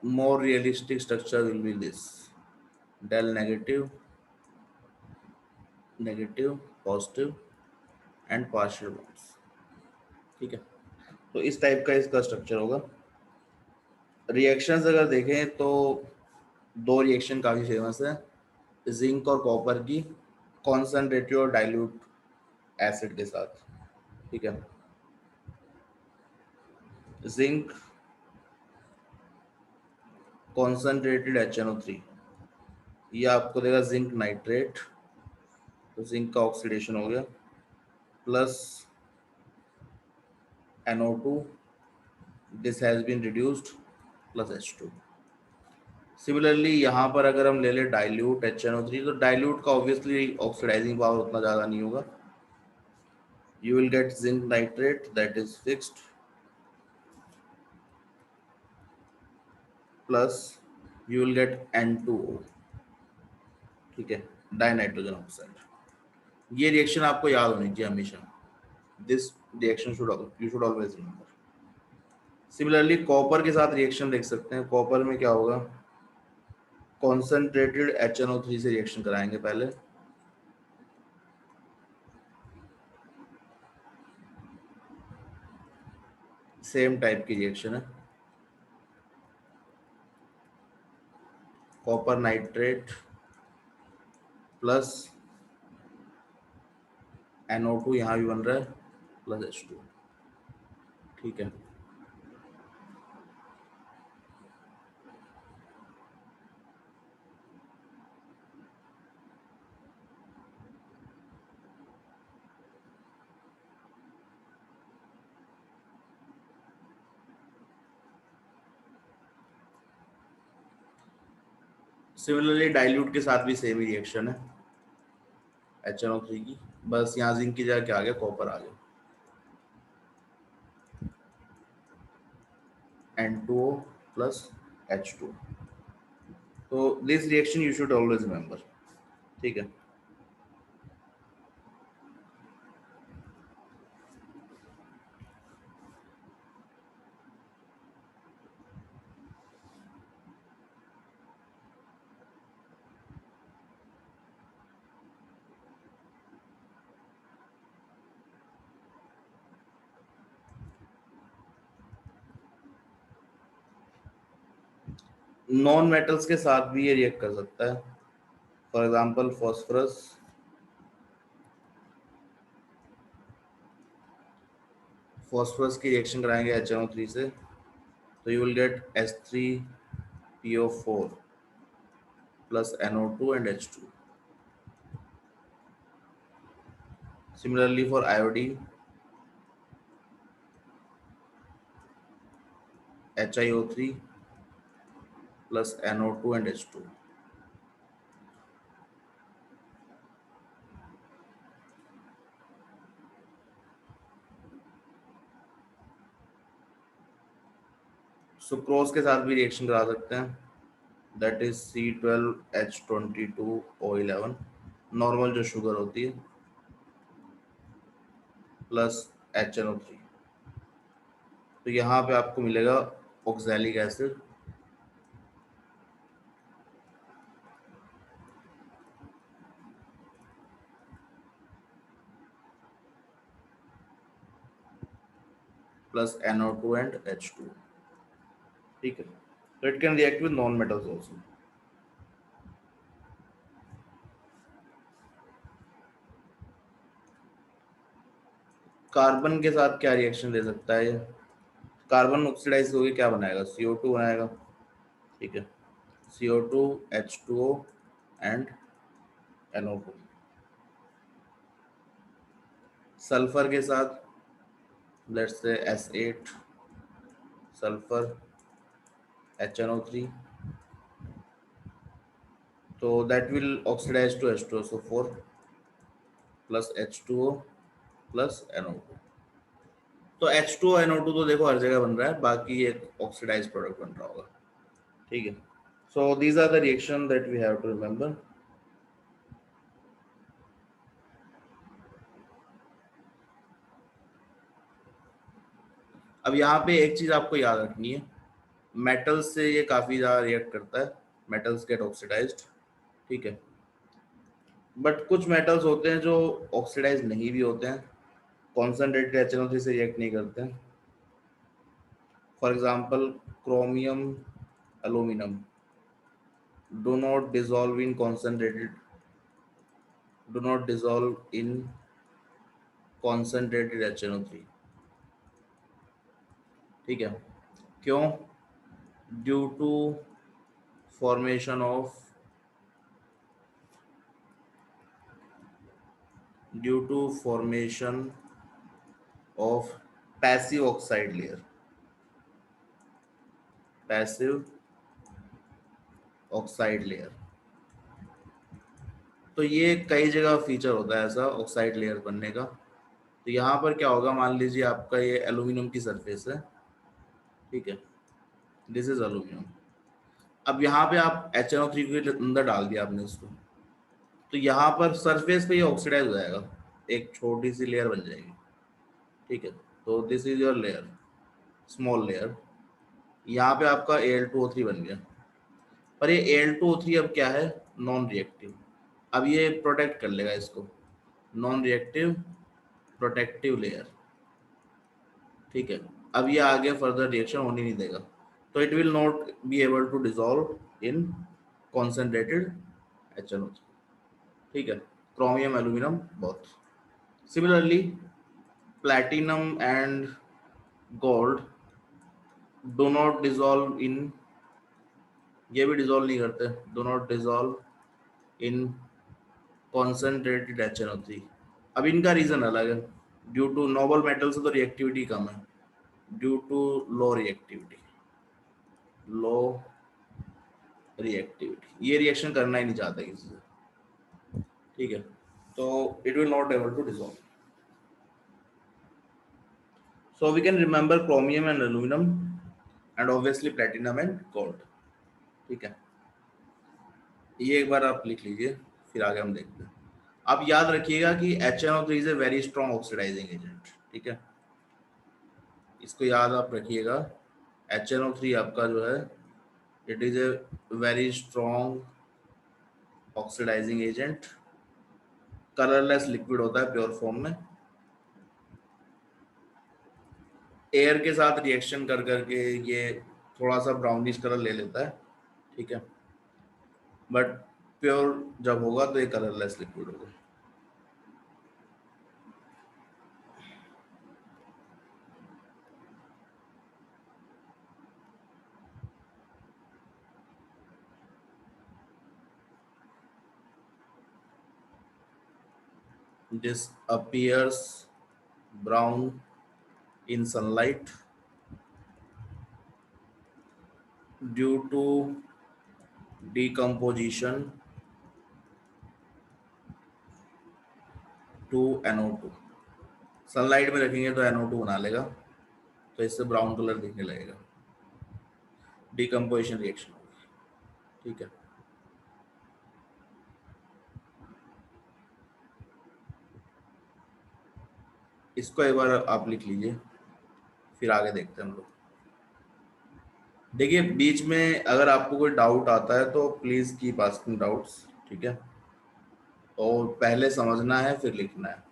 more realistic structure will be this: del negative, negative, positive and partial bonds. ठीक है. तो इस टाइप का इसका स्ट्रक्चर होगा. रिएक्शंस अगर देखें तो दो रिएक्शन काफी फेमस है जिंक और कॉपर की, कॉन्सेंट्रेटेड और डाइल्यूट एसिड के साथ. ठीक है. जिंक कॉन्सेंट्रेटेड HNO3, ये आपको देगा जिंक नाइट्रेट. तो जिंक का ऑक्सीडेशन हो गया, plus NO2, this has been reduced, plus H2. Similarly यहाँ पर अगर हम ले लें डाइल्यूट HNO3, तो डाइल्यूट का ऑब्वियसली ऑक्सीडाइजिंग पावर उतना ज़्यादा नहीं होगा. You will get zinc nitrate that is fixed, plus you will get N2O. ठीक है. Die nitrogen oxide. ये रिएक्शन आपको याद होनी चाहिए हमेशा. This reaction you should always remember. Similarly copper के साथ रिएक्शन देख सकते हैं. कॉपर में क्या होगा, कॉन्सेंट्रेटेड HNO3 से रिएक्शन कराएंगे पहले. सेम टाइप की रिएक्शन है. कॉपर नाइट्रेट प्लस NO2 यहाँ भी बन रहा है, प्लस H2. ठीक है. सिमिलरली डाइल्यूट के साथ भी सेम रिएक्शन है HNO3 की, बस यहाँ जिंक की जगह क्या आ गया, कॉपर आ गया. N2O plus H2. तो this reaction you should always remember. ठीक है. नॉन मेटल्स के साथ भी ये रिएक्ट कर सकता है। फॉर एग्जांपल फॉस्फोरस, फॉस्फोरस की रिएक्शन कराएंगे HNO3 से, तो you will get H3PO4 plus NO2 and H2. Similarly for iodine, HiO3 plus NO2 and H2. Sucrose के साथ भी रिएक्शन करा सकते हैं, दैट इज C12H22O11, नॉर्मल जो शुगर होती है, प्लस HNO3। तो यहाँ पे आपको मिलेगा oxalic acid, plus NO2 and H2। ठीक है, तो it can react with non metals also. Carbon के साथ क्या रिएक्शन दे सकता है? कार्बन ऑक्सीडाइज होकर क्या बनाएगा? CO2 बनाएगा। ठीक है, CO2, H2O and NO2। Sulphur के साथ let's say S8 sulphur HNO3, तो that will oxidise to H2O, so 4 plus H2O plus NO2। तो H2O NO2 तो देखो हर जगह बन रहा है, बाकी एक ऑक्सीडाइज प्रोडक्ट बन रहा होगा। ठीक है, so these are the reaction that we have to remember. अब यहाँ पे एक चीज आपको याद रखनी है, मेटल्स से ये काफी ज्यादा रिएक्ट करता है, मेटल्स गेट ऑक्सीडाइज्ड। ठीक है, बट कुछ मेटल्स होते हैं जो ऑक्सीडाइज नहीं भी होते हैं, कॉन्सेंट्रेटेड HNO3 से रिएक्ट नहीं करते हैं। For example chromium, aluminium do not dissolve in concentrated do not dissolve in concentrated HNO3। ठीक है, क्यों? Due to formation of due to formation of passive oxide layer, passive oxide layer. तो ये कई जगह फीचर होता है ऐसा ऑक्साइड लेयर बनने का। तो यहाँ पर क्या होगा, मान लीजिए आपका ये एल्यूमिनियम की सरफेस है। ठीक है, दिस इज एल्यूमिनियम। अब यहाँ पे आप HNO3 के अंदर डाल दिया आपने इसको, तो यहाँ पर सरफेस पे ये ऑक्सीडाइज हो जाएगा, एक छोटी सी लेयर बन जाएगी। ठीक है, तो this is your layer, small layer. यहाँ पे आपका Al2O3 बन गया, पर ये Al2O3 अब क्या है? Non reactive. अब ये प्रोटेक्ट कर लेगा इसको, नॉन रिएक्टिव प्रोटेक्टिव लेयर। ठीक है, अब ये आगे फर्दर रिएक्शन होने नहीं देगा, तो it will not be able to dissolve in concentrated HNO3। ठीक है, chromium aluminium both. Similarly platinum and gold do not dissolve in, ये भी डिसॉल्व नहीं करते, do not dissolve in concentrated HNO3। अब इनका रीजन अलग है, ड्यू टू नोबल मेटल से तो रिएक्टिविटी कम है, due to low reactivity, low reactivity, ये रिएक्शन करना ही नहीं चाहता किसी से। ठीक है, तो it will not able to dissolve. So we can remember chromium and aluminum and obviously platinum and gold। ठीक है, ये एक बार आप लिख लीजिए, फिर आगे हम देखते हैं। आप याद रखिएगा कि HNO3 is a very strong oxidising agent. ठीक है, इसको याद आप रखिएगा, HNO3 आपका जो है it is a very strong oxidising agent, colourless liquid होता है प्योर फॉर्म में, एयर के साथ रिएक्शन कर करके ये थोड़ा सा ब्राउनिश कलर ले लेता है, ठीक है, बट प्योर जब होगा तो ये कलरलेस लिक्विड होगा। This appears brown in sunlight due to decomposition to NO2। Sunlight में रखेंगे तो NO2 बना लेगा, तो इससे ब्राउन कलर दिखने लगेगा, डिकम्पोजिशन रिएक्शन होगी। ठीक है, इसको एक बार आप लिख लीजिए, फिर आगे देखते हैं हम लोग। देखिए बीच में अगर आपको कोई डाउट आता है तो प्लीज कीप आस्किंग डाउट्स, ठीक है, और पहले समझना है फिर लिखना है।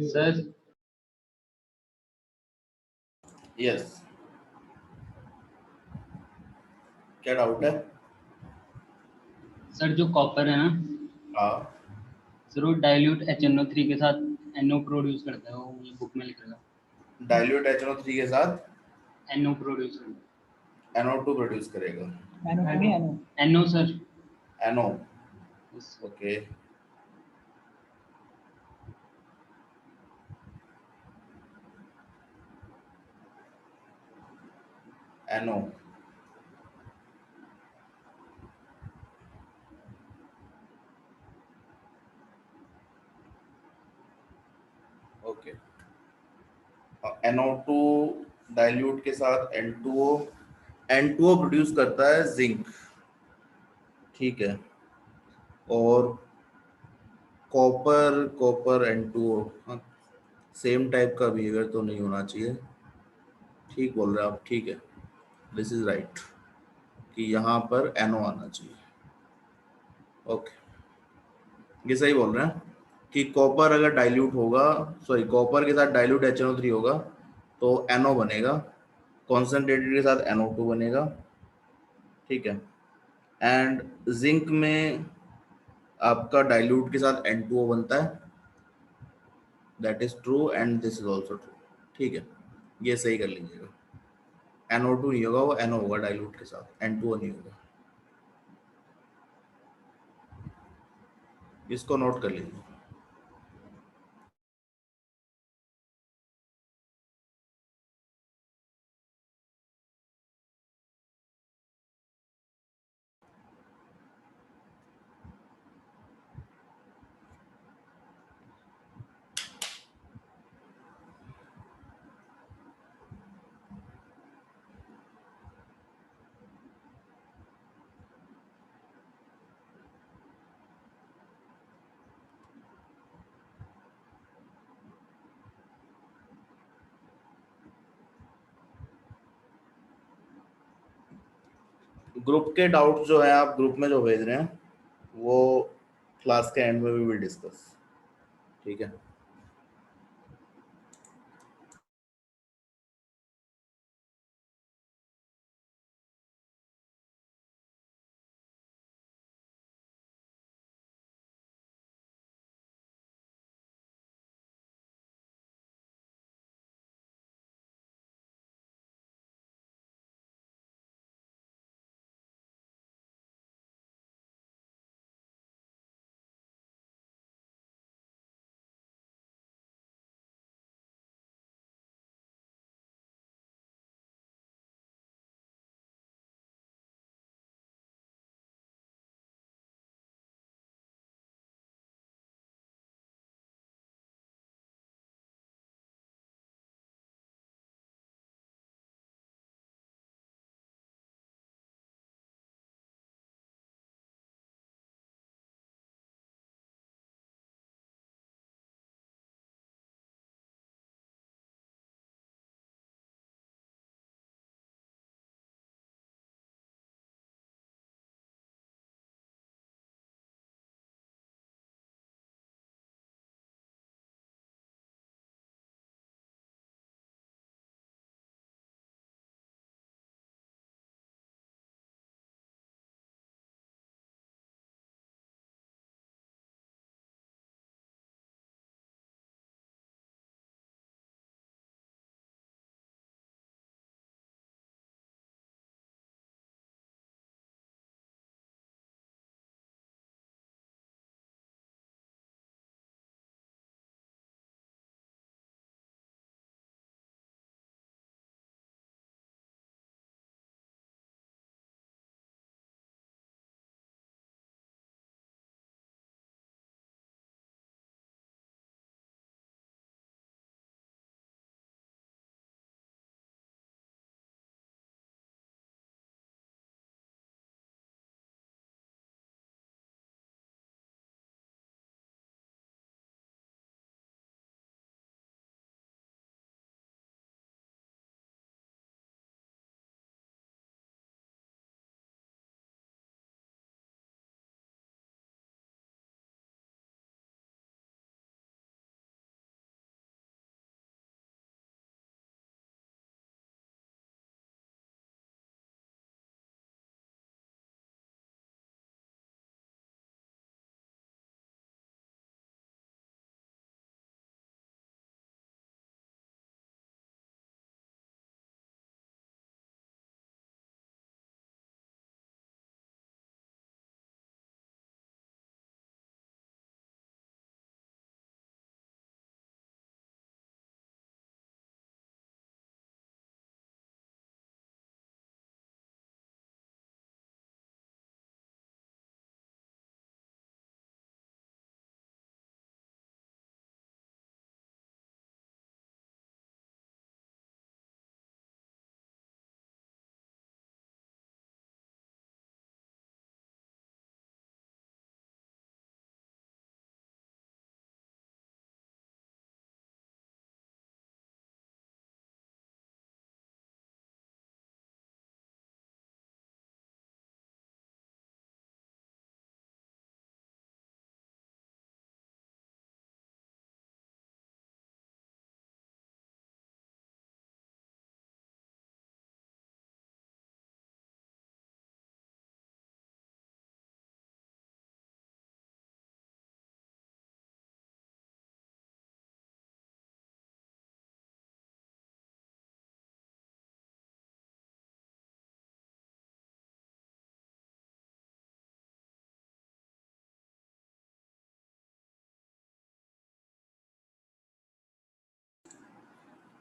सर यस, क्या डाउट है? सर जो कॉपर है ना हाँ, सर वो डाइल्यूट HNO3 के साथ NO प्रोड्यूस करता है, वो मुझे बुक में लिख रहा डाइल्यूट HNO3 के साथ है NO प्रोड्यूस करता NO2 प्रोड्यूस करेगा। है। NO sir. NO, Yes, sir. Okay, NO, okay, NO2 dilute के साथ N2O प्रोड्यूस करता है जिंक, ठीक है, और कॉपर कॉपर N2O, हाँ, सेम टाइप का बिहेवियर तो नहीं होना चाहिए। ठीक बोल रहे हैं आप, ठीक है, दिस इज राइट कि यहाँ पर NO आना चाहिए। ओके, ये सही बोल रहे हैं कि कॉपर अगर डाइल्यूट होगा, सॉरी कॉपर के साथ डाइल्यूट HNO3 होगा तो NO बनेगा, कॉन्सेंट्रेटेड के साथ NO2 बनेगा, ठीक है, एंड जिंक में आपका डाइल्यूट के साथ N2O बनता है, that is true and this is also true. ठीक है, ये सही कर लीजिएगा, NO2 नहीं होगा, वो NO होगा डाइल्यूट के साथ, N2O नहीं होगा, इसको नोट कर लीजिए। ग्रुप के डाउट जो है आप ग्रुप में जो भेज रहे हैं वो क्लास के एंड में भी विल डिस्कस, ठीक है।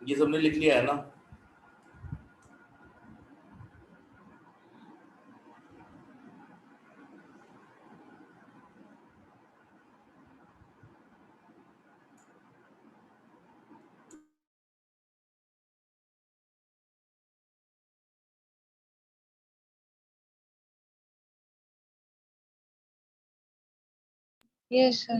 ये सबने लिख लिया है ना? Yes, sir.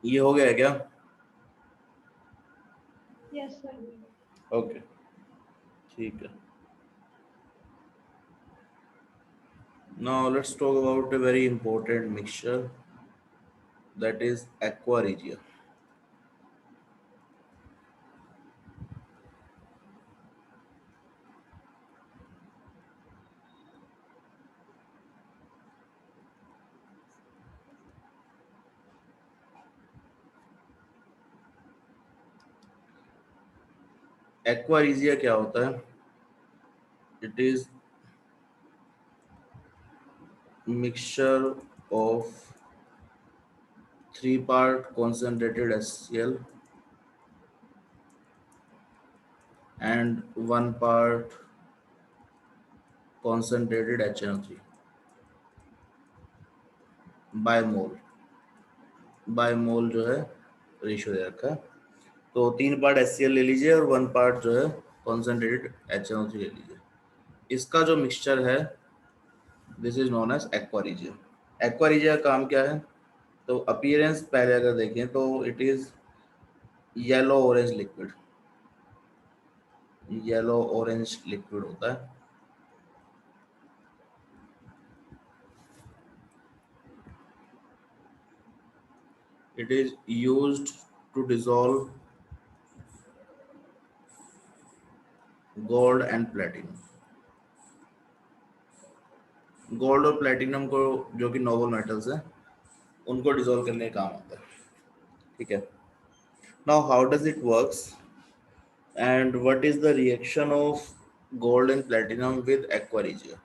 ये हो गया है क्या? Yes, sir. ओके, ठीक है. Now let's talk about a very important mixture, that is aqua regia. Aqua regia क्या होता है? It is mixture of 3-part concentrated HCl and 1-part concentrated HNO3 by mole. By mole जो है ratio दे रखा है, तो 3 पार्ट HCl ले लीजिए और 1 पार्ट जो है कॉन्सेंट्रेटेड HNO3 ले लीजिए. इसका जो मिक्सचर है this is known as aqua regia. Aqua regia का काम क्या है? तो अपीयरेंस पहले अगर देखें तो it is yellow orange liquid, yellow orange liquid होता है। It is used to dissolve gold and platinum. Gold और प्लेटिनम को, जो कि नोबल मेटल्स हैं, उनको डिसॉल्व करने का काम आता है। ठीक है, now how does it works and what is the reaction of gold and platinum with aqua regia?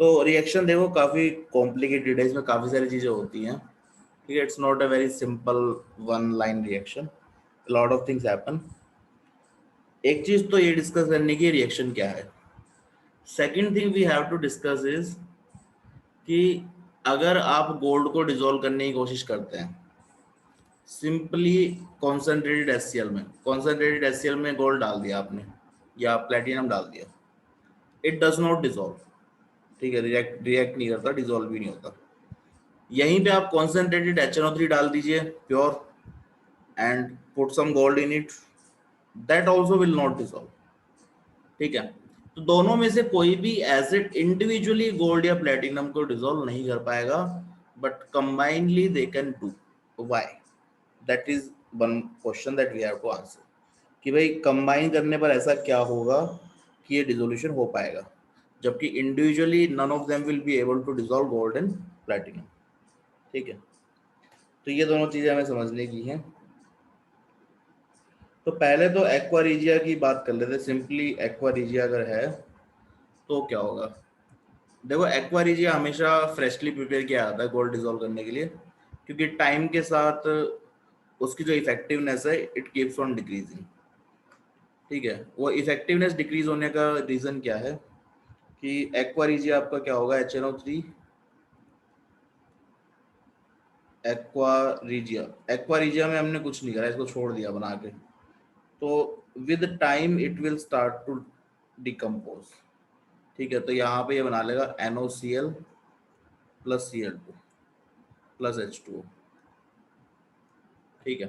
तो रिएक्शन देखो काफी कॉम्प्लिकेटेड है, इसमें काफी सारी चीजें होती हैं। ठीक है, it's not a very simple one line reaction, lot of things happen. एक चीज तो ये डिस्कस करने की रिएक्शन क्या है। Second thing we have to discuss is कि अगर आप गोल्ड को डिसॉल्व करने की कोशिश करते हैं सिंपली कॉन्सेंट्रेटेड एचसीएल में, कॉन्सेंट्रेटेड एचसीएल में गोल्ड डाल दिया आपने या प्लेटिनम डाल दिया, इट डज नॉट डिसॉल्व। ठीक है, रिएक्ट नहीं करता, डिसॉल्व भी नहीं होता। यहीं पे आप कॉन्सेंट्रेटेड HNO3 डाल दीजिए pure and put some gold in it, that also will not dissolve. ठीक है, तो दोनों में से कोई भी एसिड इंडिविजुअली गोल्ड या प्लेटिनम को डिसॉल्व नहीं कर पाएगा, but combinely they can do. Why? That is one question that we have to answer, कि भाई कंबाइन करने पर ऐसा क्या होगा कि ये डिसोल्यूशन हो पाएगा, जबकि individually none of them will be able to dissolve gold and platinum. ठीक है, तो ये दोनों चीजें हमें समझने की हैं। तो पहले तो एक्वा रीजिया की बात कर लेते हैं। सिंपली एक्वा रीजिया अगर है तो क्या होगा? देखो, एक्वा रीजिया हमेशा फ्रेशली प्रिपेयर किया जाता है गोल्ड डिसॉल्व करने के लिए, क्योंकि टाइम के साथ उसकी जो इफेक्टिवनेस है इट कीप्स ऑन डिक्रीजिंग। ठीक है, वो इफेक्टिवनेस डिक्रीज होने का रीजन क्या है कि एक्वा रीजिया आपका क्या होगा, HNO3 aqua regia. Aqua regia में हमने कुछ नहीं करा, इसको छोड़ दिया बना के, तो with time it will start to decompose. ठीक है, तो यहाँ पे ये बना लेगा NOCl plus Cl2 plus H2O। ठीक है,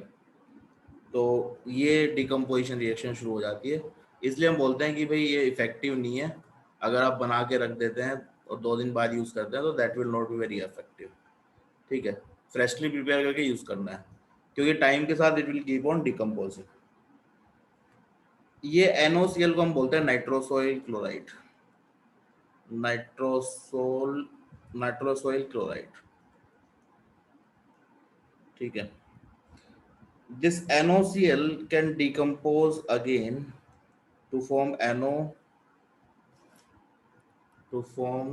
तो ये डिकम्पोजिशन रिएक्शन शुरू हो जाती है। इसलिए हम बोलते हैं कि भाई ये इफेक्टिव नहीं है। अगर आप बना के रख देते हैं और 2 दिन बाद यूज करते हैं तो that will not be very effective. ठीक है, फ्रेशली प्रिपेयर करके यूज करना है, क्योंकि टाइम के साथ it will keep on decomposing. ये NOCl को हम बोलते हैं नाइट्रोसोइल क्लोराइड, नाइट्रोसोइल क्लोराइड। ठीक है, this NOCl can decompose again to form NO, to form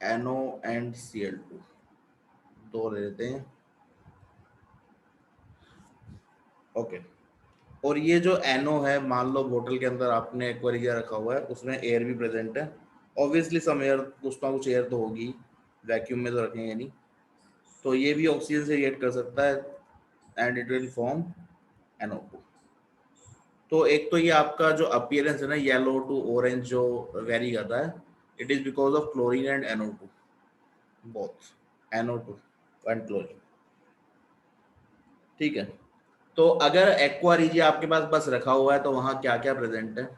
NO and Cl2, दो ले लेते हैं। ओके, और ये जो NO है, मान लो बोतल के अंदर आपने एक्वेरिया रखा हुआ है, उसमें एयर भी प्रेजेंट है। ऑब्वियसली सम एयर, कुछ ना कुछ एयर तो होगी, वैक्यूम में तो रखेंगे नहीं, तो ये भी ऑक्सीजन से रिएक्ट कर सकता है and it will form NO2। तो एक तो ये आपका जो अपीयरेंस है ना, येलो टू ऑरेंज जो वेरी करता है, it is because of chlorine and NO2 both, NO2 and chlorine. ठीक है, तो अगर एक्वा रीजिया आपके पास बस रखा हुआ है तो वहां क्या क्या प्रेजेंट है?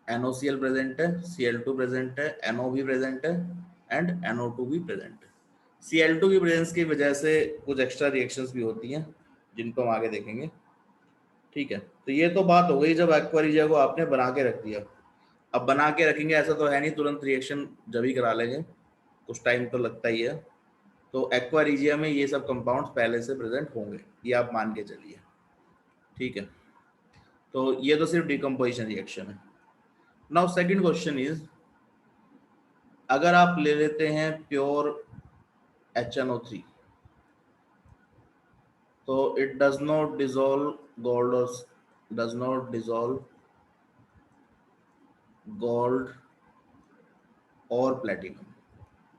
NOCl प्रेजेंट है, Cl2 प्रेजेंट है, NO भी प्रेजेंट है एंड NO2 भी प्रेजेंट है। Cl2 की प्रेजेंस की वजह से कुछ एक्स्ट्रा रिएक्शंस भी होती हैं जिनको हम आगे देखेंगे। ठीक है, तो ये तो बात हो गई जब एक्वा रीजिया को आपने बना के रख दिया। अब बना के रखेंगे ऐसा तो है नहीं तुरंत रिएक्शन जब ही करा लेंगे, कुछ टाइम तो लगता ही है। तो एक्वा रीजिया में ये सब कंपाउंड्स पहले से प्रेजेंट होंगे, ये आप मान के चलिए। ठीक है, तो ये तो सिर्फ डिकम्पोजिशन रिएक्शन है। नाउ सेकंड क्वेश्चन इज, अगर आप ले लेते हैं प्योर HNO3, तो it does not dissolve gold और डज नॉट डिसॉल्व गोल्ड और प्लेटिनम,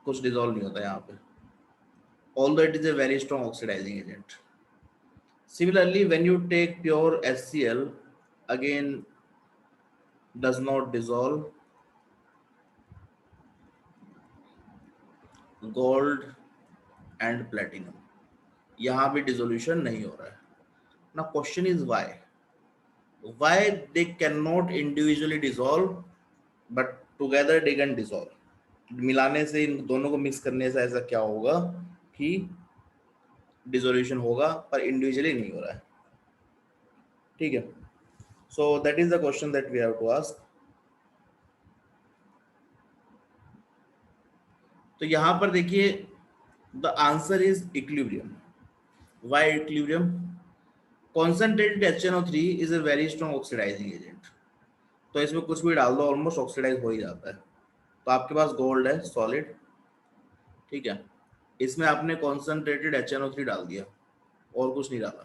कुछ डिसॉल्व नहीं होता यहाँ पे, although it is a very strong oxidizing agent. Similarly, when you take pure HCl, again does not dissolve gold and platinum. यहाँ भी dissolution नहीं हो रहा है ना. Question is why they cannot individually dissolve but together they can dissolve. मिलाने से, इन दोनों को मिक्स करने से ऐसा क्या होगा कि डिसोल्यूशन होगा पर इंडिविजुअली नहीं हो रहा है. ठीक है. So that is the question that we have to ask. तो यहां पर देखिए the answer is equilibrium. Why equilibrium? concentrated HNO3 is a very strong oxidizing agent. तो इसमें कुछ भी डाल दो ऑलमोस्ट ऑक्सीडाइज हो ही जाता है. तो आपके पास गोल्ड है सॉलिड, ठीक है, इसमें आपने कॉन्सेंट्रेटेड HNO3 डाल दिया और कुछ नहीं डाला,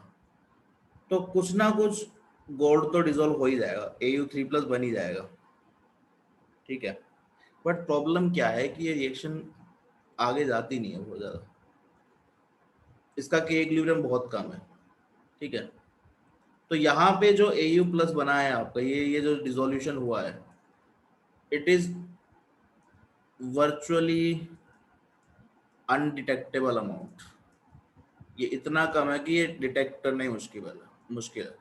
तो कुछ ना कुछ गोल्ड तो डिसॉल्व हो ही जाएगा, Au3+ बन ही जाएगा. ठीक है. बट प्रॉब्लम क्या है कि ये रिएक्शन आगे जाती नहीं है बहुत ज्यादा, इसका के इक्विलिब्रियम बहुत कम है. ठीक है. तो यहाँ पे जो Au+ बना है आपका, ये जो डिसोल्यूशन हुआ है, it is virtually undetectable amount. ये इतना कम है कि ये डिटेक्ट करना ही मुश्किल है.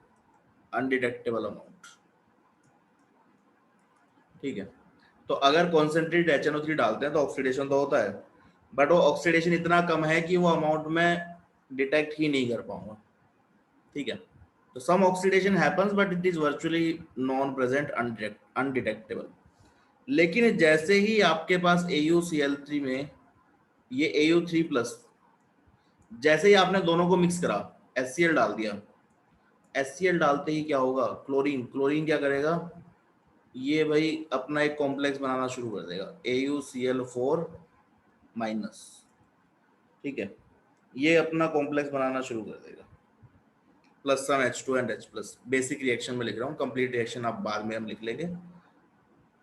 Undetectable amount. ठीक है. तो अगर कॉन्सेंट्रेट HNO3 डालते हैं तो ऑक्सीडेशन तो होता है, बट वो ऑक्सीडेशन इतना कम है कि वो अमाउंट में डिटेक्ट ही नहीं कर पाऊंगा. ठीक है. तो some oxidation happens but it is virtually non present, undetectable. लेकिन जैसे ही आपके पास AuCl3 में ये Au3+, जैसे ही आपने दोनों को मिक्स करा, HCl डाल दिया, HCl डालते ही क्या होगा, क्लोरीन क्या करेगा, ये भाई अपना एक कॉम्प्लेक्स बनाना शुरू कर देगा, AuCl4-. ठीक है. ये अपना कॉम्प्लेक्स बनाना शुरू कर देगा, plus some H2 and H+. Basic reaction में लिख रहा हूँ, कंप्लीट रिएक्शन आप बाद में हम लिख लेंगे.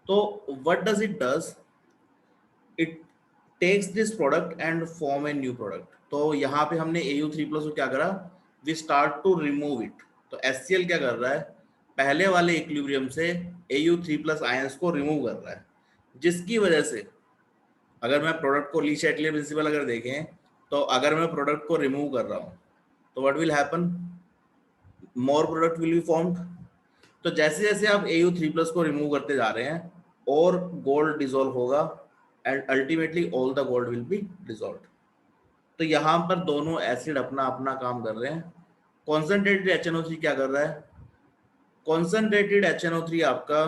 तो what does it does, it takes this product and form a new product. तो यहाँ पे हमने Au3+ को क्या करा, we start to remove it. तो HCl क्या कर रहा है, पहले वाले इक्विलिब्रियम से Au3+ आयंस को रिमूव कर रहा है, जिसकी वजह से अगर मैं प्रोडक्ट को, ली शैटलियर प्रिंसिपल अगर देखें, तो अगर मैं प्रोडक्ट को रिमूव कर रहा हूँ तो what will happen, more product will be formed. तो जैसे जैसे आप Au3+ को रिमूव करते जा रहे हैं और गोल्ड डिसॉल्व होगा and ultimately all the gold will be dissolve. तो यहाँ पर दोनों एसिड अपना अपना काम कर रहे हैं. कॉन्सेंट्रेटेड HNO3 क्या कर रहा है, कॉन्सेंट्रेटेड HNO3 आपका,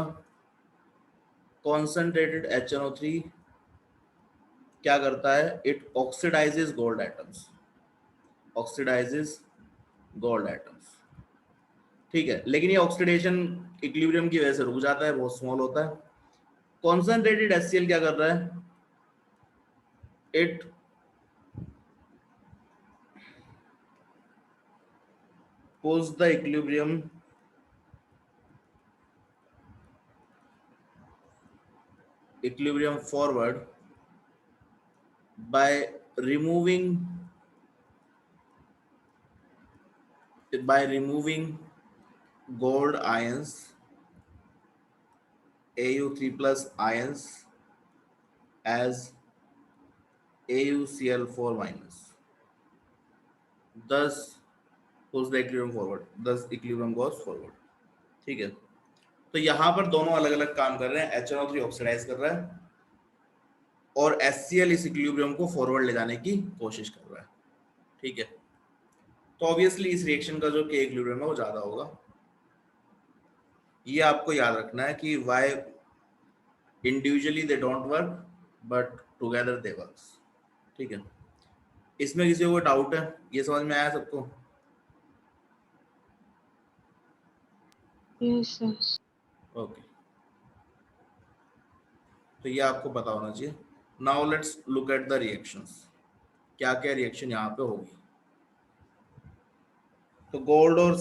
कॉन्सेंट्रेटेड HNO3 क्या करता है, it oxidises gold atoms, oxidises gold atoms. ठीक है. लेकिन ये ऑक्सीडेशन इक्विलिब्रियम की वजह से रुक जाता है, बहुत स्मॉल होता है. कॉन्सेंट्रेटेड HCl क्या कर रहा है, it pulls the equilibrium forward by removing gold ions, Au3+ ions as AuCl4-. thus pulls the equilibrium forward, thus equilibrium goes forward. ठीक है. तो यहाँ पर दोनों अलग अलग काम कर रहे हैं, HNO3 ऑक्सीडाइज कर रहा है और HCl इस इक्विलिब्रियम को फॉरवर्ड ले जाने की कोशिश कर रहा है. ठीक है. तो ऑब्वियसली इस रिएक्शन का जो के इक्विलिब्रियम है वो ज्यादा होगा. ये आपको याद रखना है कि why individually they don't work but together they works. ठीक है. इसमें किसी को डाउट है, ये समझ में आया सबको? Yes, sir. ओके. तो ये आपको पता होना चाहिए. Now let's look at the reactions, क्या क्या रिएक्शन यहाँ पे होगी. तो गोल्ड और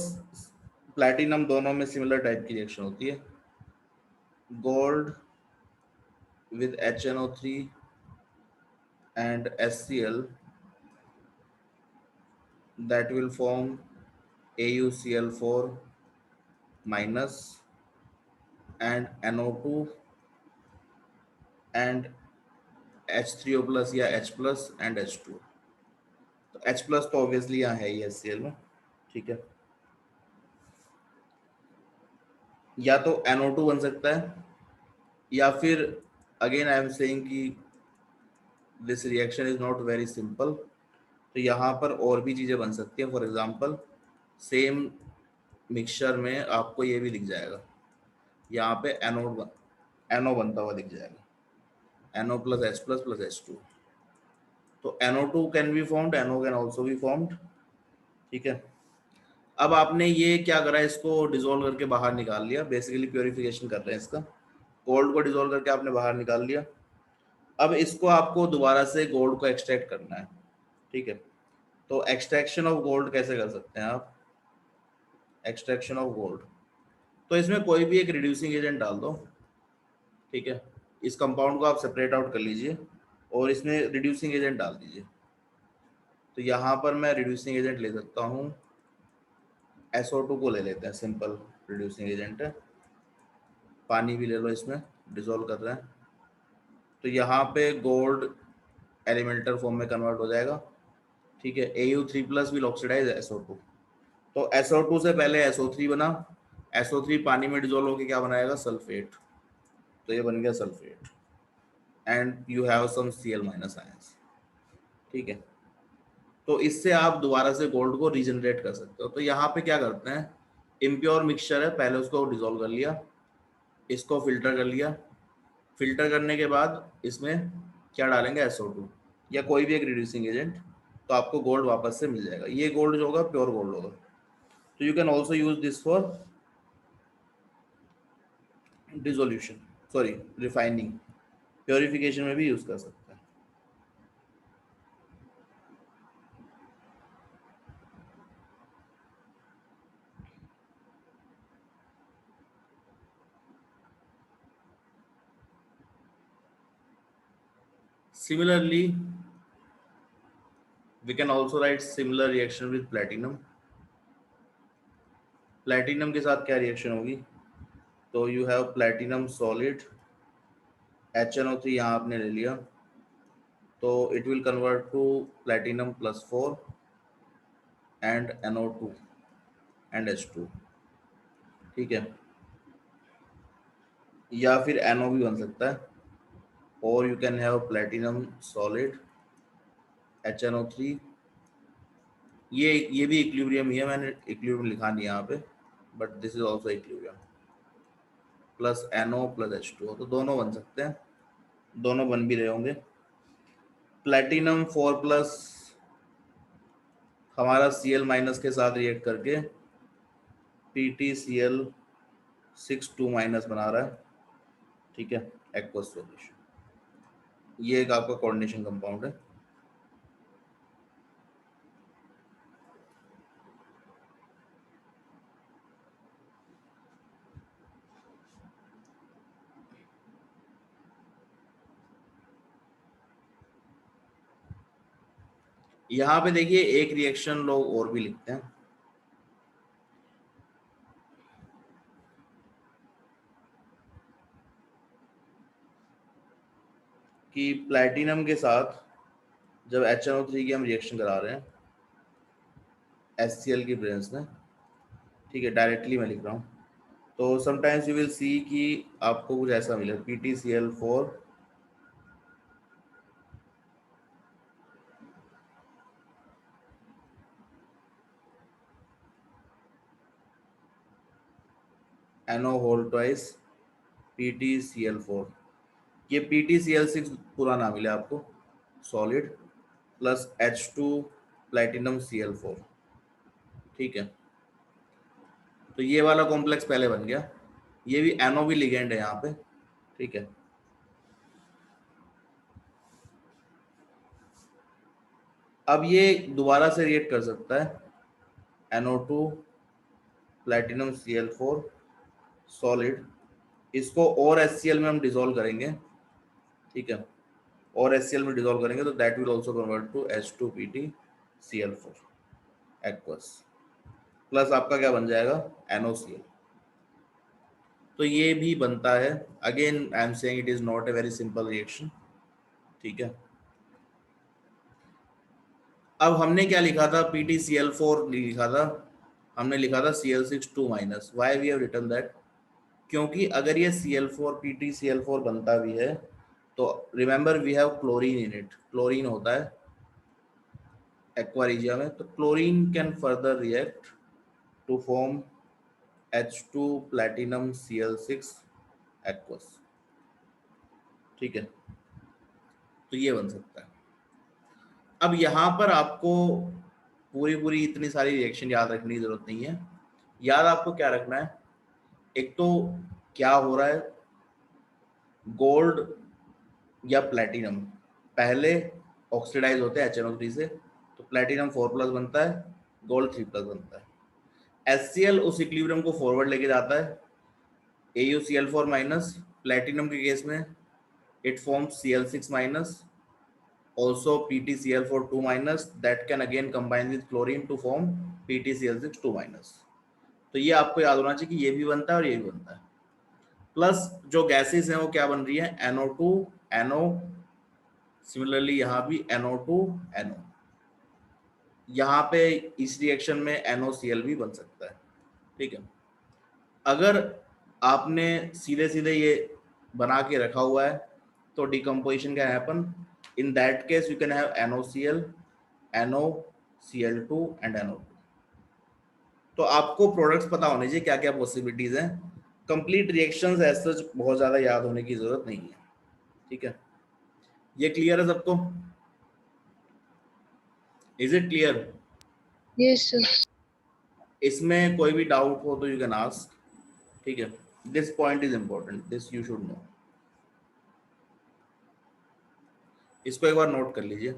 प्लैटिनम दोनों में सिमिलर टाइप की रिएक्शन होती है. Gold with HNO3 and HCl, that will form AuCl4- and NO2 and H3O plus या H प्लस एंड H2। तो H प्लस तो ऑब्वियसली यहाँ है ही HCl में, ठीक है। या तो NO2 बन सकता है, या फिर अगेन आई एम सेइंग कि this reaction is not very simple, तो यहाँ पर और भी चीज़ें बन सकती हैं। फॉर एग्जांपल सेम मिक्सचर में आपको ये भी दिख जाएगा, यहाँ पे NO बनता हुआ दिख जाएगा, NO plus H plus plus H2। तो NO2 can be formed, NO can also be formed, ठीक है। अब आपने ये क्या करा, इसको डिसॉल्व करके बाहर निकाल लिया, बेसिकली प्योरिफिकेशन कर रहे हैं इसका। गोल्ड को डिसॉल्व करके आपने बाहर निकाल लिया। अब इसको आपको दोबारा से गोल्ड को एक्सट्रैक्ट करना है, ठीक है। तो एक्सट्रैक्शन ऑफ गोल्ड कैसे कर सकते हैं आप? एक्सट्रैक्शन ऑफ गोल्ड, तो इसमें कोई भी एक रिड्यूसिंग एजेंट डाल दो, ठीक है। इस कंपाउंड को आप सेपरेट आउट कर लीजिए और इसमें रिड्यूसिंग एजेंट डाल दीजिए। तो यहाँ पर मैं रिड्यूसिंग एजेंट ले सकता हूँ, SO2 को ले लेते हैं, सिंपल रिड्यूसिंग एजेंट है। पानी भी ले लो, इसमें डिसॉल्व कर रहे हैं, तो यहाँ पे गोल्ड एलिमेंटल फॉर्म में कन्वर्ट हो जाएगा, ठीक है। Au3 plus will oxidise SO2। तो SO2 से पहले SO3 बना, SO3 पानी में डिसॉल्व होकर क्या बनाएगा? सल्फेट। तो ये बन गया sulphate and you have some Cl minus ions, ठीक है। तो इससे आप दोबारा से गोल्ड को रीजनरेट कर सकते हो। तो यहाँ पे क्या करते हैं, इम्प्योर मिक्सचर है, पहले उसको डिसॉल्व कर लिया, इसको फिल्टर कर लिया, फिल्टर करने के बाद इसमें क्या डालेंगे? SO2 या कोई भी एक रिड्यूसिंग एजेंट, तो आपको गोल्ड वापस से मिल जाएगा। ये गोल्ड जो होगा प्योर गोल्ड होगा। तो you can also use this for dissolution, sorry refining, purification में भी यूज कर सकते हैं। Similarly, we can also write similar reaction with platinum। Platinum के साथ क्या रिएक्शन होगी? तो you have platinum solid, HNO3 यहाँ आपने ले लिया, तो it will convert to platinum plus 4 and NO2 and H2, ठीक है। या फिर NO भी बन सकता है, और you can have platinum solid HNO3। ये भी इक्विलिब्रियम ही है, मैंने इक्विलिब्रियम लिखा नहीं यहाँ पे, but this is also equilibrium, plus NO plus H2। तो दोनों बन सकते हैं, दोनों बन भी रहे होंगे। प्लेटिनम 4 प्लस हमारा Cl माइनस के साथ रिएक्ट करके PtCl6 2 माइनस बना रहा है, ठीक है, एक्वस सॉल्यूशन। ये एक आपका कोऑर्डिनेशन कंपाउंड है। यहाँ पे देखिए एक रिएक्शन लोग और भी लिखते हैं कि प्लैटिनम के साथ जब HNO3 की हम रिएक्शन करा रहे हैं HCl की प्रेजेंस में, ठीक है, डायरेक्टली मैं लिख रहा हूँ, तो समटाइम्स यू विल सी कि आपको कुछ ऐसा मिले, PtCl4 NO whole twice PtCl4। ये PtCl6 पूरा ना मिले आपको solid, plus H2 platinum Cl4, ठीक है। तो ये वाला कॉम्प्लेक्स पहले बन गया, ये भी NO भी लिगेंड है यहाँ पे, ठीक है। अब ये दोबारा से रिएक्ट कर सकता है, NO2 प्लेटिनम Cl4 सॉलिड, इसको और HCl में हम डिसॉल्व करेंगे, ठीक है, और HCl में डिसॉल्व करेंगे, तो that will also convert to H2PtCl4 aqueous, plus आपका क्या बन जाएगा? NOCl। तो ये भी बनता है। Again I am saying it is not a very simple reaction, ठीक है। अब हमने क्या लिखा था, PtCl4 लिखा था, हमने लिखा था Cl6 2 minus. Why we have written that, क्योंकि अगर ये Cl4 PtCl4 बनता भी है तो remember we have chlorine in it, chlorine होता है एक्वा रीजिया में, तो chlorine can further react to form H2 platinum Cl6 aqueous, ठीक है। तो ये बन सकता है। अब यहाँ पर आपको पूरी पूरी इतनी सारी रिएक्शन याद रखने की जरूरत नहीं है। याद आपको क्या रखना है, एक तो क्या हो रहा है, गोल्ड या प्लैटिनम पहले ऑक्सीडाइज होते हैं HNO3 से, तो प्लैटिनम 4+ बनता है, गोल्ड 3+ बनता है। HCl उस इक्विलिब्रियम को फॉरवर्ड लेके जाता है, AuCl4 माइनस, प्लैटिनम के केस में it forms Cl6 minus, also PtCl4 2 minus that can again combine with chlorine to form PtCl6 2 minus। तो ये आपको याद होना चाहिए कि ये भी बनता है और ये भी बनता है। प्लस जो गैसेस हैं वो क्या बन रही है, NO2 NO, सिमिलरली यहाँ भी NO2 NO, यहाँ पे इस रिएक्शन में NOCl भी बन सकता है, ठीक है। अगर आपने सीधे सीधे ये बना के रखा हुआ है तो डिकम्पोजिशन क्या happen, in that case you can have NOCl NOCl2 and NO2। तो आपको प्रोडक्ट्स पता होने चाहिए क्या क्या पॉसिबिलिटीज हैं। कंप्लीट रिएक्शंस एज सच बहुत ज्यादा याद होने की जरूरत नहीं है, ठीक है। ये क्लियर है सबको, is it clear? Yes, sir. इसमें कोई भी डाउट हो तो यू कैन आस्क, ठीक है। This point is important, this you should know, इसको एक बार नोट कर लीजिए।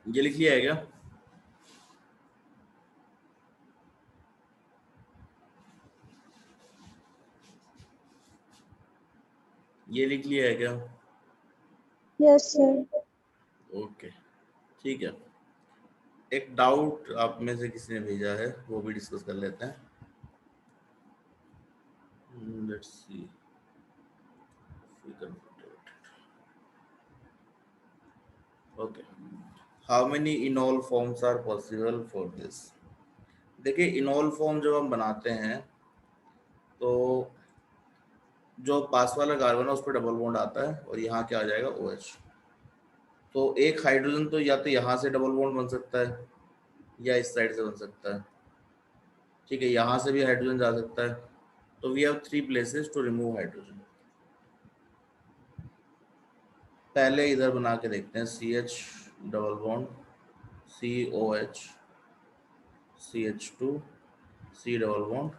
ये लिख लिया है क्या? ये लिख लिया है क्या? Yes, sir. ओके, ठीक है। एक डाउट आप में से किसी ने भेजा है, वो भी डिस्कस कर लेते हैं। Let's see, okay, how many enol forms are possible for this? देखिए, इनॉल फॉर्म जब हम बनाते हैं तो जो पास वाला कार्बन है उस पर डबल बॉन्ड आता है और यहाँ क्या आ जाएगा, OH। तो एक हाइड्रोजन तो या तो यहाँ से डबल बॉन्ड बन सकता है या इस साइड से बन सकता है, ठीक है, यहाँ से भी हाइड्रोजन जा सकता है। तो we have 3 places to remove hydrogen. पहले इधर बना के देखते हैं, CH double bond, COH, CH2, C double bond,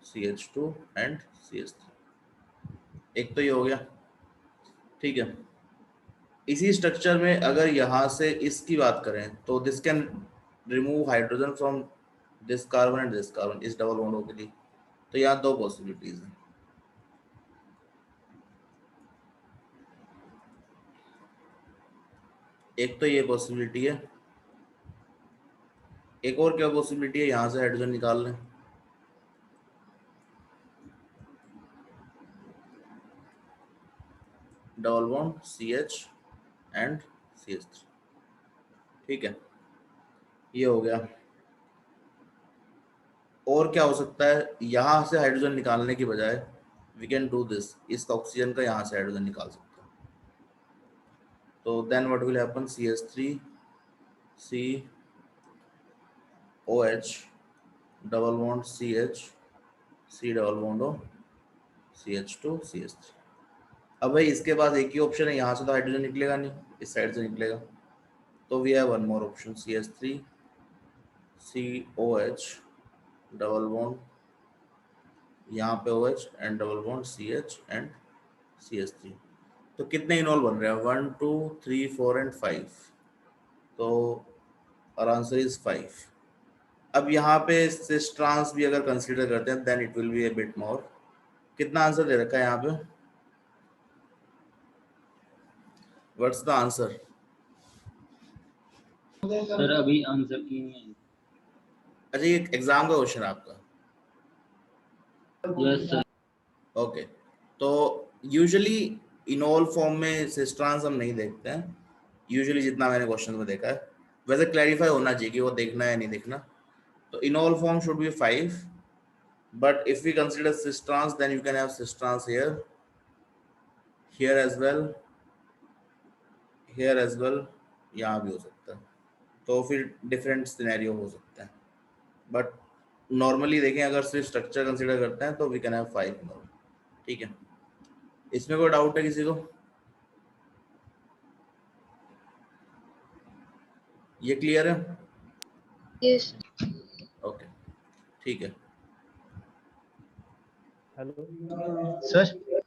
CH2 and CH3। एक तो ये हो गया, ठीक है। इसी स्ट्रक्चर में अगर यहाँ से इसकी बात करें तो this can remove hydrogen from this carbon and this carbon, इस डबल बॉन्डों के लिए। तो यहाँ दो पॉसिबिलिटीज हैं, एक तो ये पॉसिबिलिटी है, एक और क्या पॉसिबिलिटी है, यहाँ से हाइड्रोजन निकाल लें। Double bond CH and CH3, ठीक है, ये हो गया। और क्या हो सकता है, यहाँ से हाइड्रोजन निकालने की बजाय वी कैन डू दिस, इस ऑक्सीजन का यहाँ से हाइड्रोजन निकाल सकते हैं। तो then what will happen, CH3 COH double bond CH, C double bond O, CH2 CH3। अब भाई इसके पास एक ही ऑप्शन है, यहाँ से तो हाइड्रोजन निकलेगा नहीं, इस साइड से निकलेगा। तो we have one more option, CH3 COH double bond, यहाँ पे OH and double bond CH and CH3। तो कितने इनॉल बन रहे हैं, 1 2 3 4 एंड 5। तो और आंसर इज 5। अब यहाँ पे सिस ट्रांस भी अगर कंसीडर करते हैं then it will be a bit more. कितना आंसर दे रखा है यहाँ पे, व्हाट्स द आंसर? सर अभी आंसर की नहीं। अच्छा, ये एग्जाम का क्वेश्चन है आपका? Yes sir. ओके, तो यूजुअली इनॉल फॉर्म में सिस ट्रांस हम नहीं देखते हैं, यूजुअली जितना मैंने क्वेश्चन में देखा है। वैसे क्लैरिफाई होना चाहिए कि वो देखना है या नहीं देखना। तो इनॉल form should be 5, but if we consider cis trans then you can have cis trans here, here as well, here as well, यहाँ भी हो सकता है। तो फिर डिफरेंट सिनेरियो हो सकता है, बट नॉर्मली देखें अगर सिर्फ स्ट्रक्चर कंसीडर करते हैं तो वी कैन हैव 5 नॉर्मल, ठीक है। इसमें कोई डाउट है किसी को? ये क्लियर है? Yes. ओके, ठीक है। Hello sir